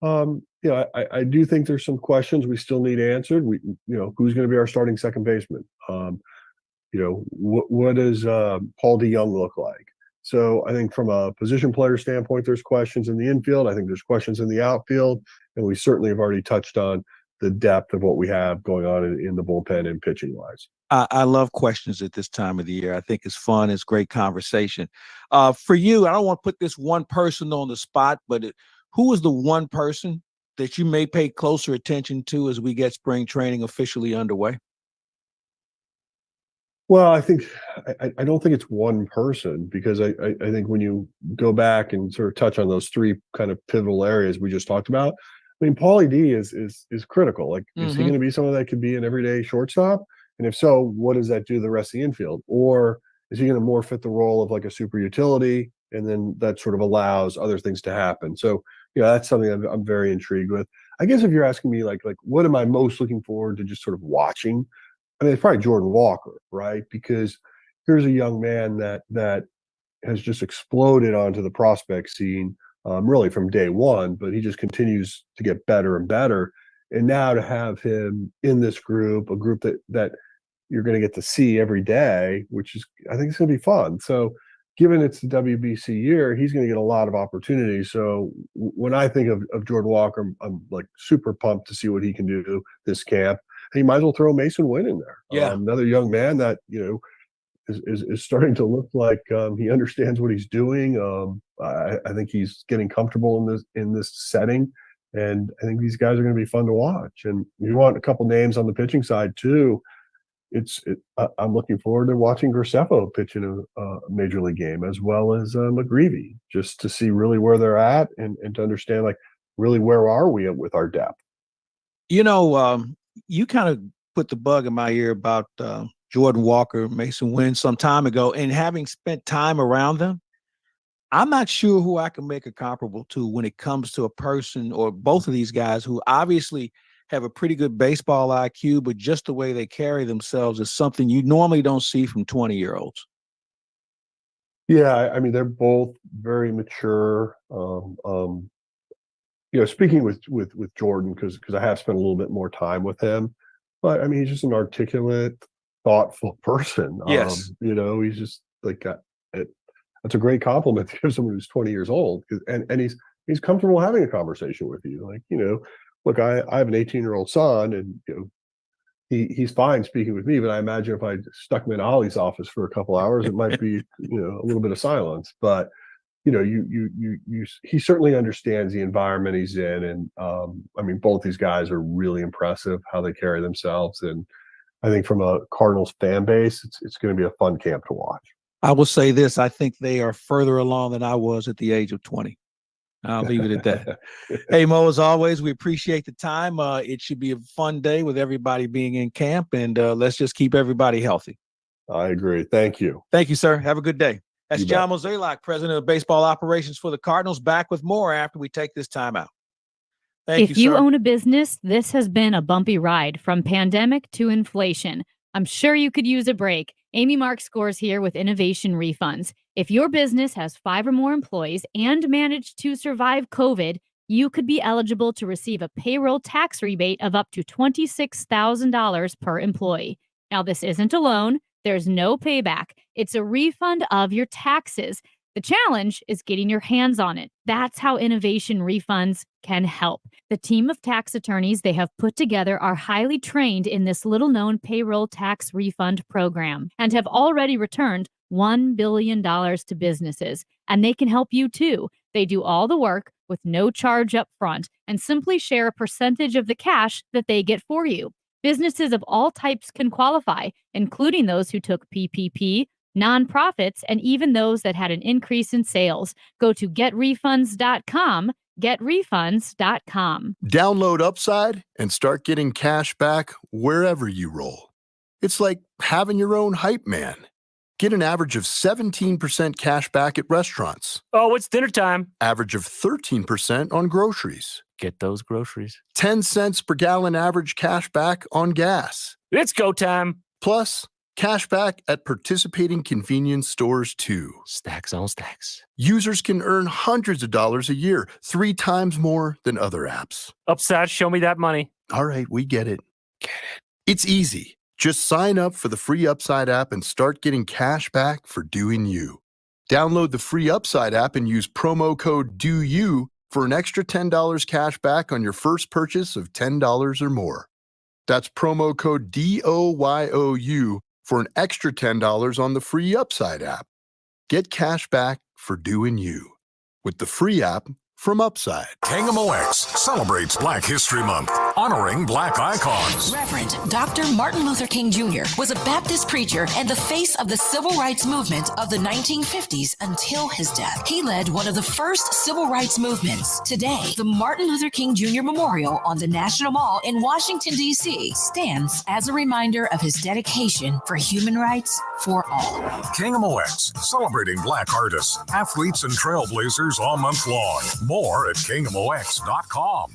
I do think there's some questions we still need answered. Who's going to be our starting second baseman? What does Paul DeYoung look like? So I think from a position player standpoint, there's questions in the infield. I think there's questions in the outfield, and we certainly have already touched on the depth of what we have going on in the bullpen and pitching wise. I love questions at this time of the year. I think it's fun. It's great conversation. For you, I don't want to put this one person on the spot, but who is the one person that you may pay closer attention to as we get spring training officially underway? Well, I don't think it's one person, because I think when you go back and sort of touch on those three kind of pivotal areas we just talked about, I mean, Paulie D is critical. Like, is he going to be someone that could be an everyday shortstop? And if so, what does that do to the rest of the infield? Or is he going to more fit the role of like a super utility, and then that sort of allows other things to happen? So, that's something I'm very intrigued with. I guess if you're asking me like what am I most looking forward to just sort of watching, I mean, it's probably Jordan Walker, right? Because here's a young man that has just exploded onto the prospect scene, really from day one, but he just continues to get better and better. And now to have him in this group, a group that you're going to get to see every day, which is, I think it's going to be fun. So given it's the WBC year, he's going to get a lot of opportunities. So when I think of Jordan Walker, I'm like super pumped to see what he can do this camp. And you might as well throw Mason Wynn in there. Yeah. Another young man that, is starting to look like he understands what he's doing. I think he's getting comfortable in this setting. And I think these guys are going to be fun to watch. And you want a couple names on the pitching side too. I'm looking forward to watching Graceffo pitch in a major league game, as well as McGreevy, just to see really where they're at and to understand, like, really where are we with our depth. You kind of put the bug in my ear about Jordan Walker, Mason Wynn some time ago, and having spent time around them, I'm not sure who I can make a comparable to when it comes to a person or both of these guys who obviously have a pretty good baseball IQ, but just the way they carry themselves is something you normally don't see from 20-year-olds. Yeah, I mean, they're both very mature. Speaking with Jordan, because I have spent a little bit more time with him, but I mean, he's just an articulate, thoughtful person. Yes. He's just like that's a great compliment to give someone who's 20 years old, and he's comfortable having a conversation with you. Like, look, I have an 18-year-old son, and he's fine speaking with me, but I imagine if I stuck him in Ollie's office for a couple hours, it might be a little bit of silence. But he certainly understands the environment he's in, and I mean, both these guys are really impressive how they carry themselves, and I think from a Cardinals fan base, it's going to be a fun camp to watch. I will say this: I think they are further along than I was at the age of 20. I'll leave it at that. Hey, Mo, as always, we appreciate the time. It should be a fun day with everybody being in camp, and let's just keep everybody healthy. I agree. Thank you. Thank you, sir. Have a good day. That's You John Mozeliak, president of baseball operations for the Cardinals, back with more after we take this time out. Thank If you sir. own a business, this has been a bumpy ride from pandemic to inflation. I'm sure you could use a break. Amy Mark scores here with Innovation Refunds. If your business has 5 or more employees and managed to survive COVID, you could be eligible to receive a payroll tax rebate of up to $26,000 per employee. Now, this isn't a loan. There's no payback. It's a refund of your taxes. The challenge is getting your hands on it. That's how Innovation Refunds can help. The team of tax attorneys they have put together are highly trained in this little-known payroll tax refund program and have already returned $1 billion to businesses. And they can help you too. They do all the work with no charge up front and simply share a percentage of the cash that they get for you. Businesses of all types can qualify, including those who took PPP, nonprofits, and even those that had an increase in sales. Go to getrefunds.com, getrefunds.com. Download Upside and start getting cash back wherever you roll. It's like having your own hype man. Get an average of 17% cash back at restaurants. Oh, it's dinner time. Average of 13% on groceries. Get those groceries. 10 cents per gallon average cash back on gas. It's go time. Plus, cash back at participating convenience stores too. Stacks on stacks. Users can earn hundreds of dollars a year, 3 times more than other apps. Upside, show me that money. All right, we get it. It's easy. Just sign up for the free Upside app and start getting cash back for doing you. Download the free Upside app and use promo code DOYOU for an extra $10 cash back on your first purchase of $10 or more. That's promo code DOYOU for an extra $10 on the free Upside app. Get cash back for doing you with the free app from Upside. KMOX celebrates Black History Month, honoring Black icons. Reverend Dr. Martin Luther King Jr. was a Baptist preacher and the face of the civil rights movement of the 1950s until his death. He led one of the first civil rights movements. Today, the Martin Luther King Jr. Memorial on the National Mall in Washington, D.C. stands as a reminder of his dedication for human rights for all. KMOX celebrating Black artists, athletes, and trailblazers all month long. More at KMOX.com.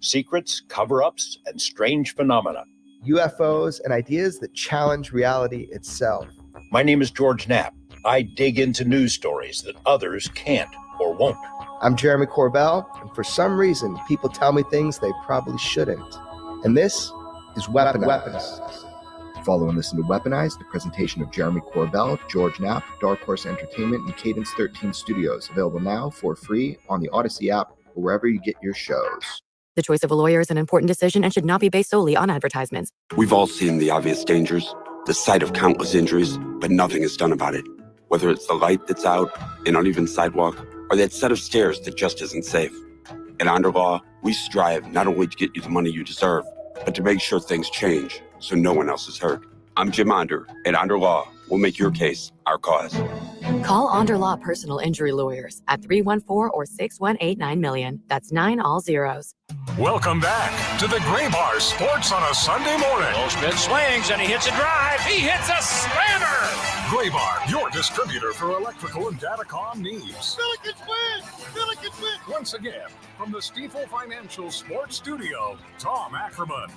Secrets, cover-ups, and strange phenomena. UFOs and ideas that challenge reality itself. My name is George Knapp. I dig into news stories that others can't or won't. I'm Jeremy Corbell, and for some reason, people tell me things they probably shouldn't. And this is Weaponized. Follow and listen to Weaponized, the presentation of Jeremy Corbell, George Knapp, Dark Horse Entertainment, and Cadence 13 Studios. Available now for free on the Odyssey app or wherever you get your shows. The choice of a lawyer is an important decision and should not be based solely on advertisements. We've all seen the obvious dangers, the sight of countless injuries, but nothing is done about it. Whether it's the light that's out, an uneven sidewalk, or that set of stairs that just isn't safe. At Under Law, we strive not only to get you the money you deserve, but to make sure things change so no one else is hurt. I'm Jim Onder. At Onder Law, we'll make your case our cause. Call Onder Law Personal Injury Lawyers at 314 or 618 $9 million. That's 9 all zeros. Welcome back to the Gray Bar Sports on a Sunday morning. Goldschmidt swings and he hits a drive. He hits a slammer. Gray Bar, your distributor for electrical and datacom needs. Billikens win! Billikens win! Once again, from the Stifel Financial Sports Studio, Tom Ackerman.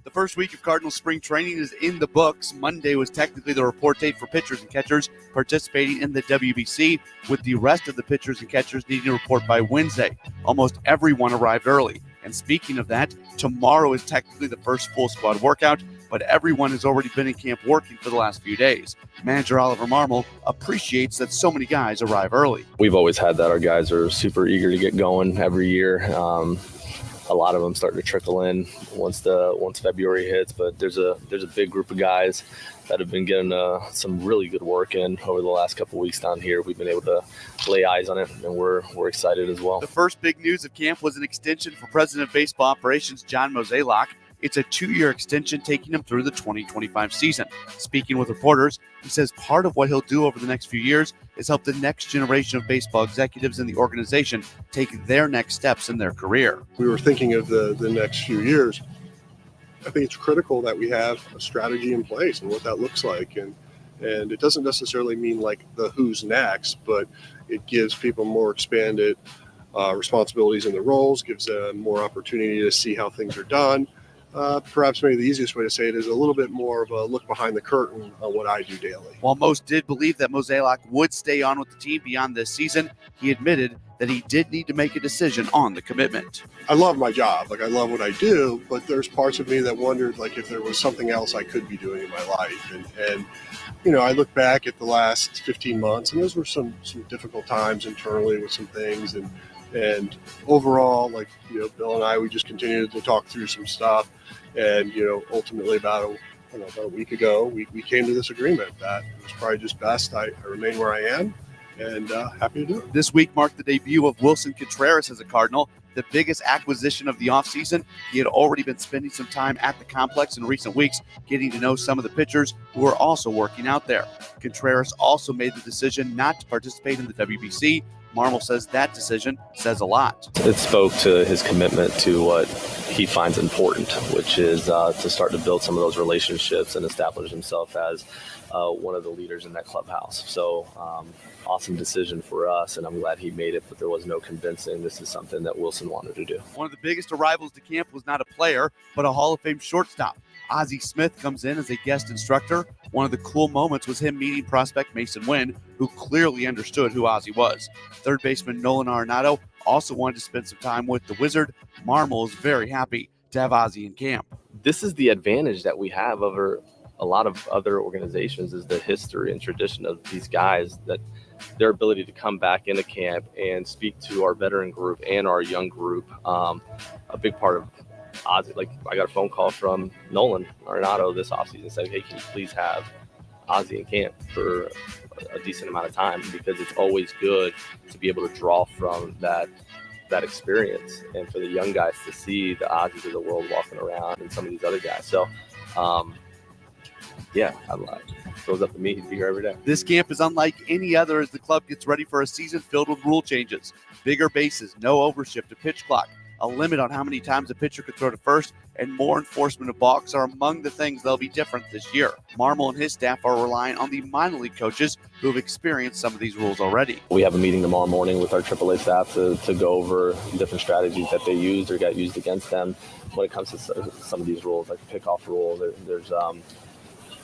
The first week of Cardinals spring training is in the books. Monday was technically the report date for pitchers and catchers participating in the WBC, with the rest of the pitchers and catchers needing to report by Wednesday. Almost everyone arrived early. And speaking of that, tomorrow is technically the first full squad workout, but everyone has already been in camp working for the last few days. Manager Oliver Marmol appreciates that so many guys arrive early. We've always had that. Our guys are super eager to get going every year. A lot of them starting to trickle in once February hits, but there's a big group of guys that have been getting some really good work in over the last couple of weeks down here. We've been able to lay eyes on it, and we're excited as well. The first big news of camp was an extension for President of Baseball Operations John Mozeliak. It's a 2-year extension taking him through the 2025 season. Speaking with reporters, he says part of what he'll do over the next few years is help the next generation of baseball executives in the organization take their next steps in their career. We were thinking of the next few years. I think it's critical that we have a strategy in place and what that looks like. And it doesn't necessarily mean like the who's next, but it gives people more expanded responsibilities in their roles, gives them more opportunity to see how things are done. Perhaps maybe the easiest way to say it is a little bit more of a look behind the curtain on what I do daily. While most did believe that Mozeliak would stay on with the team beyond this season, he admitted that he did need to make a decision on the commitment. I love my job. I love what I do, but there's parts of me that wondered if there was something else I could be doing in my life. And I look back at the last 15 months, and those were some difficult times internally with some things. And overall, Bill and I, we just continued to talk through some stuff. And, ultimately about a week ago, we came to this agreement that it was probably just best I remain where I am, and happy to do it. This week marked the debut of Wilson Contreras as a Cardinal, the biggest acquisition of the offseason. He had already been spending some time at the complex in recent weeks, getting to know some of the pitchers who are also working out there. Contreras also made the decision not to participate in the WBC. Marmol says that decision says a lot. It spoke to his commitment to what he finds important, which is to start to build some of those relationships and establish himself as one of the leaders in that clubhouse. So awesome decision for us, and I'm glad he made it, but there was no convincing this is something that Wilson wanted to do. One of the biggest arrivals to camp was not a player, but a Hall of Fame shortstop. Ozzie Smith comes in as a guest instructor. One of the cool moments was him meeting prospect Mason Wynn, who clearly understood who Ozzie was. Third baseman Nolan Arenado also wanted to spend some time with the Wizard. Marmol is very happy to have Ozzie in camp. This is the advantage that we have over a lot of other organizations is the history and tradition of these guys, that their ability to come back into camp and speak to our veteran group and our young group. A big part of Ozzie, like I got a phone call from Nolan Arenado this offseason saying, hey, can you please have Ozzie in camp for a decent amount of time, because it's always good to be able to draw from that experience, and for the young guys to see the Ozzies of the world walking around and some of these other guys. So, yeah, if it was up to me, he'd be here every day. This camp is unlike any other as the club gets ready for a season filled with rule changes. Bigger bases, no overshift to pitch clock, a limit on how many times a pitcher could throw to first, and more enforcement of balks are among the things that'll be different this year. Marmol and his staff are relying on the minor league coaches who have experienced some of these rules already. We have a meeting tomorrow morning with our AAA staff to go over different strategies that they used or got used against them when it comes to some of these rules, like the pickoff rule. There's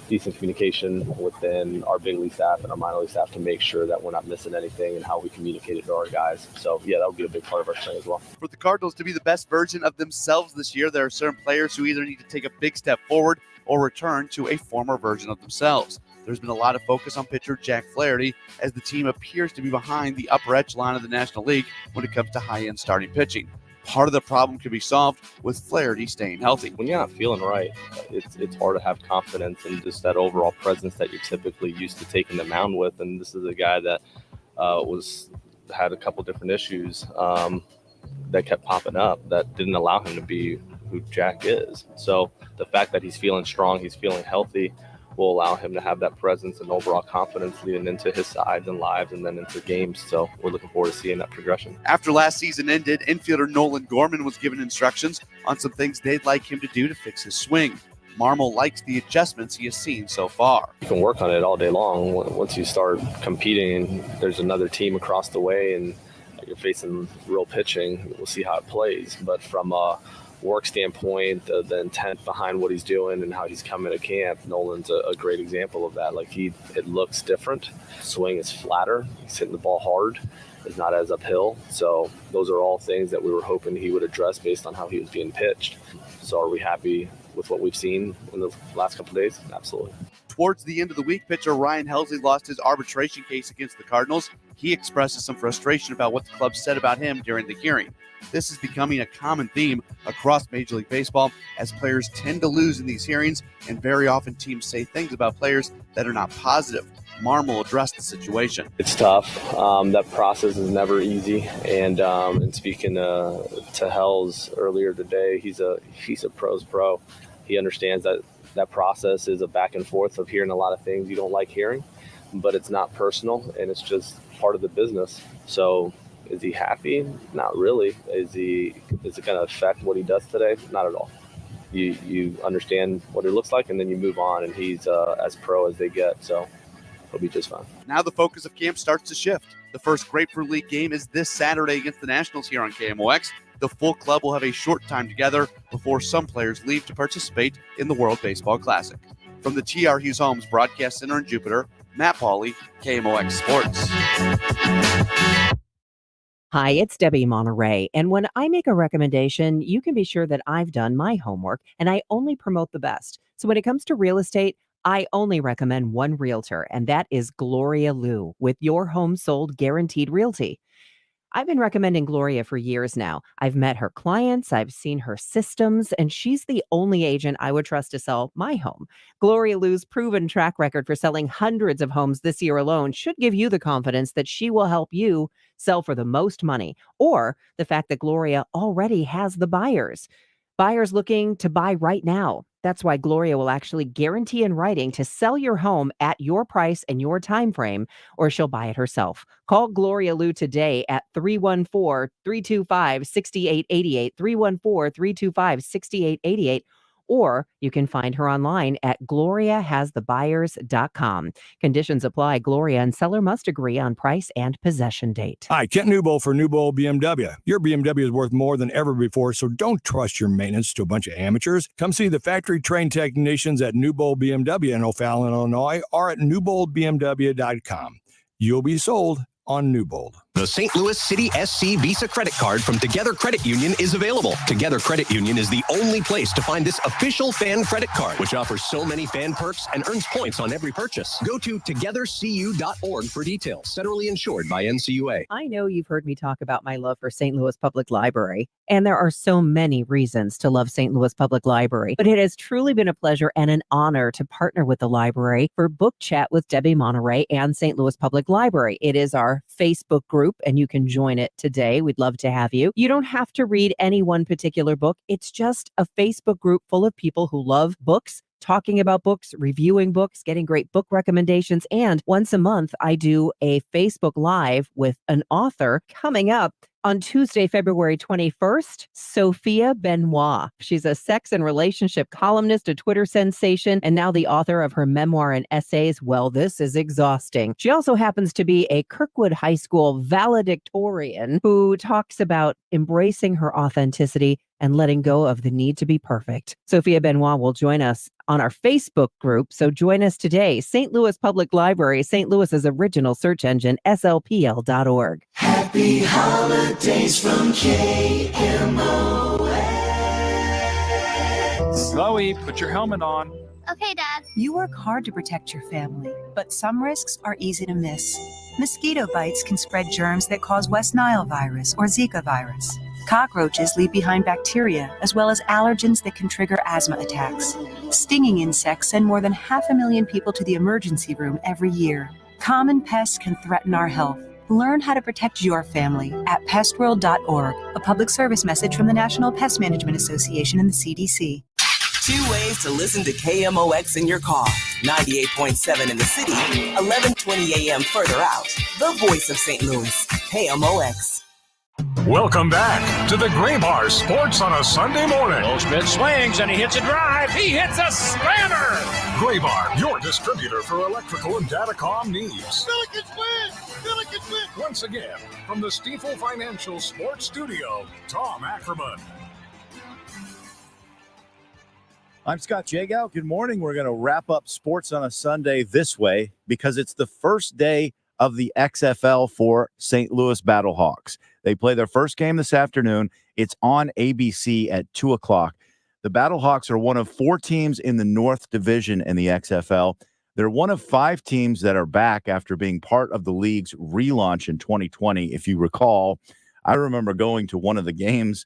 decent communication within our big league staff and our minor league staff to make sure that we're not missing anything and how we communicate it to our guys. So, yeah, that would be a big part of our training as well. For the Cardinals to be the best version of themselves this year, there are certain players who either need to take a big step forward or return to a former version of themselves. There's been a lot of focus on pitcher Jack Flaherty, as the team appears to be behind the upper echelon of the National League when it comes to high-end starting pitching. Part of the problem could be solved with Flaherty staying healthy. When you're not feeling right, it's hard to have confidence and just that overall presence that you're typically used to taking the mound with. And this is a guy that had a couple different issues that kept popping up that didn't allow him to be who Jack is. So the fact that he's feeling strong, he's feeling healthy, will allow him to have that presence and overall confidence leading into his sides and lives and then into games. So we're looking forward to seeing that progression. After last season ended, infielder Nolan Gorman was given instructions on some things they'd like him to do to fix his swing. Marmol likes the adjustments he has seen so far. You can work on it all day long. Once you start competing, there's another team across the way and you're facing real pitching. We'll see how it plays. But from a work standpoint, the intent behind what he's doing and how he's coming to camp, Nolan's a great example of that. Like it looks different. Swing is flatter. He's hitting the ball hard. It's not as uphill. So those are all things that we were hoping he would address based on how he was being pitched. So are we happy with what we've seen in the last couple of days? Absolutely. Towards the end of the week, pitcher Ryan Helsley lost his arbitration case against the Cardinals. He expresses some frustration about what the club said about him during the hearing. This is becoming a common theme across Major League Baseball, as players tend to lose in these hearings, and very often teams say things about players that are not positive. Marmol addressed the situation. It's tough. That process is never easy. And speaking to Hells earlier today, he's a pro's pro. He understands that process is a back and forth of hearing a lot of things you don't like hearing, but it's not personal and it's just part of the business. So is he happy? Not really. Is it going to affect what he does today? Not at all. You understand what it looks like and then you move on, and he's as pro as they get. So he'll be just fine. Now the focus of camp starts to shift. The first Grapefruit League game is this Saturday against the Nationals here on KMOX. The full club will have a short time together before some players leave to participate in the World Baseball Classic. From the T.R. Hughes Homes Broadcast Center in Jupiter, Matt Pauley, KMOX Sports. Hi, it's Debbie Monterey, and when I make a recommendation, you can be sure that I've done my homework and I only promote the best. So when it comes to real estate, I only recommend one realtor, and that is Gloria Liu with Your Home Sold Guaranteed Realty. I've been recommending Gloria for years now. I've met her clients, I've seen her systems, and she's the only agent I would trust to sell my home. Gloria Liu's proven track record for selling hundreds of homes this year alone should give you the confidence that she will help you sell for the most money, or the fact that Gloria already has the buyers. Buyers looking to buy right now. That's why Gloria will actually guarantee in writing to sell your home at your price and your time frame, or she'll buy it herself. Call Gloria Liu today at 314-325-6888, 314-325-6888, or you can find her online at gloriahasthebuyers.com. Conditions apply. Gloria and seller must agree on price and possession date. Hi, Kent Newbold for Newbold BMW. Your BMW is worth more than ever before, so don't trust your maintenance to a bunch of amateurs. Come see the factory-trained technicians at Newbold BMW in O'Fallon, Illinois, or at newboldbmw.com. You'll be sold on Newbold. The St. Louis City SC Visa credit card from Together Credit Union is available. Together Credit Union is the only place to find this official fan credit card, which offers so many fan perks and earns points on every purchase. Go to togethercu.org for details. Federally insured by NCUA. I know you've heard me talk about my love for St. Louis Public Library, and there are so many reasons to love St. Louis Public Library, but it has truly been a pleasure and an honor to partner with the library for Book Chat with Debbie Monterey and St. Louis Public Library. It is our Facebook group, and you can join it today. We'd love to have you. You don't have to read any one particular book. It's just a Facebook group full of people who love books, talking about books, reviewing books, getting great book recommendations. And once a month, I do a Facebook Live with an author. Coming up on Tuesday, February 21st, Sophia Benoit. She's a sex and relationship columnist, a Twitter sensation, and now the author of her memoir and essays, Well, This Is Exhausting. She also happens to be a Kirkwood High School valedictorian who talks about embracing her authenticity and letting go of the need to be perfect. Sophia Benoit will join us on our Facebook group, so join us today. St. Louis Public Library, St. Louis's original search engine, slpl.org. Happy holidays from KMOX. Chloe, put your helmet on. Okay, Dad. You work hard to protect your family, but some risks are easy to miss. Mosquito bites can spread germs that cause West Nile virus or Zika virus. Cockroaches leave behind bacteria, as well as allergens that can trigger asthma attacks. Stinging insects send more than 500,000 people to the emergency room every year. Common pests can threaten our health. Learn how to protect your family at pestworld.org, a public service message from the National Pest Management Association and the CDC. 2 ways to listen to KMOX in your car. 98.7 in the city, 1120 a.m. further out. The voice of St. Louis, KMOX. Welcome back to the Claiborne Sports on a Sunday morning. Goldschmidt swings and he hits a drive. He hits a slammer. Claiborne, your distributor for electrical and datacom needs. Billikens win! Billikens win! Once again, from the Stifel Financial Sports Studio, Tom Ackerman. I'm Scott Jagow. Good morning. We're going to wrap up sports on a Sunday this way because it's the first day of the XFL for St. Louis Battlehawks. They play their first game this afternoon. It's on ABC at 2 o'clock. The Battlehawks are one of 4 teams in the North Division in the XFL. They're one of 5 teams that are back after being part of the league's relaunch in 2020. If you recall, I remember going to one of the games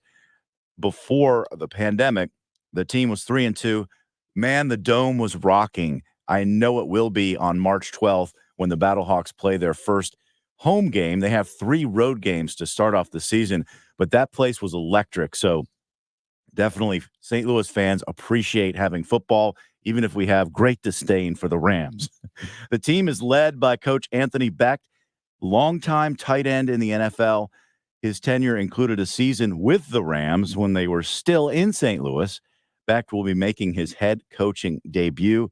before the pandemic. The team was 3-2. Man, the dome was rocking. I know it will be on March 12th when the Battlehawks play their first home game. They have 3 road games to start off the season, but that place was electric. So definitely St. Louis fans appreciate having football, even if we have great disdain for the Rams. The team is led by Coach Anthony Beck, longtime tight end in the NFL. His tenure included a season with the Rams when they were still in St. Louis. Beck will be making his head coaching debut.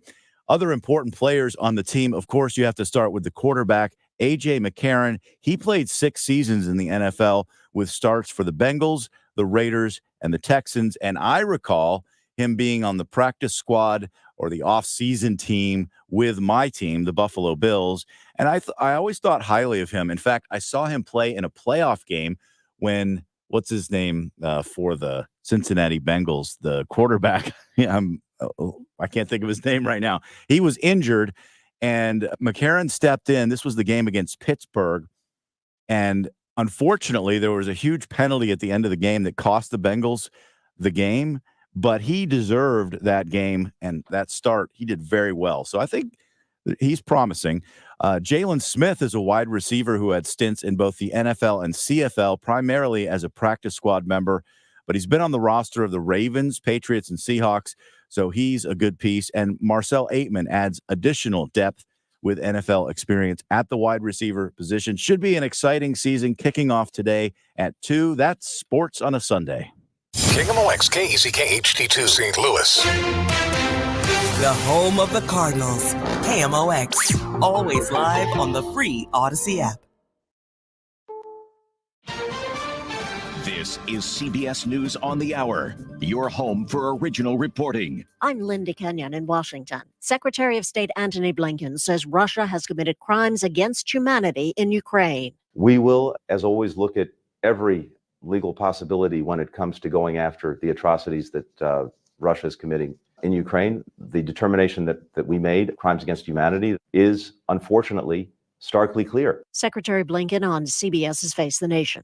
Other important players on the team, of course, you have to start with the quarterback, A.J. McCarron. He played 6 seasons in the NFL with starts for the Bengals, the Raiders, and the Texans. And I recall him being on the practice squad or the off-season team with my team, the Buffalo Bills. And I always thought highly of him. In fact, I saw him play in a playoff game when, what's his name for the Cincinnati Bengals, the quarterback. I can't think of his name right now. He was injured, and McCarron stepped in. This was the game against Pittsburgh. And unfortunately, there was a huge penalty at the end of the game that cost the Bengals the game, but he deserved that game and that start. He did very well. So I think he's promising. Jalen Smith is a wide receiver who had stints in both the NFL and CFL, primarily as a practice squad member, but he's been on the roster of the Ravens, Patriots, and Seahawks. So he's a good piece. And Marcel Aitman adds additional depth with NFL experience at the wide receiver position. Should be an exciting season kicking off today at 2. That's sports on a Sunday. KMOX KECK HD2 St. Louis. The home of the Cardinals. KMOX. Always live on the free Odyssey app. This is CBS News on the Hour, your home for original reporting. I'm Linda Kenyon in Washington. Secretary of State Antony Blinken says Russia has committed crimes against humanity in Ukraine. We will, as always, look at every legal possibility when it comes to going after the atrocities that Russia is committing in Ukraine. The determination that we made, crimes against humanity, is unfortunately starkly clear. Secretary Blinken on CBS's Face the Nation.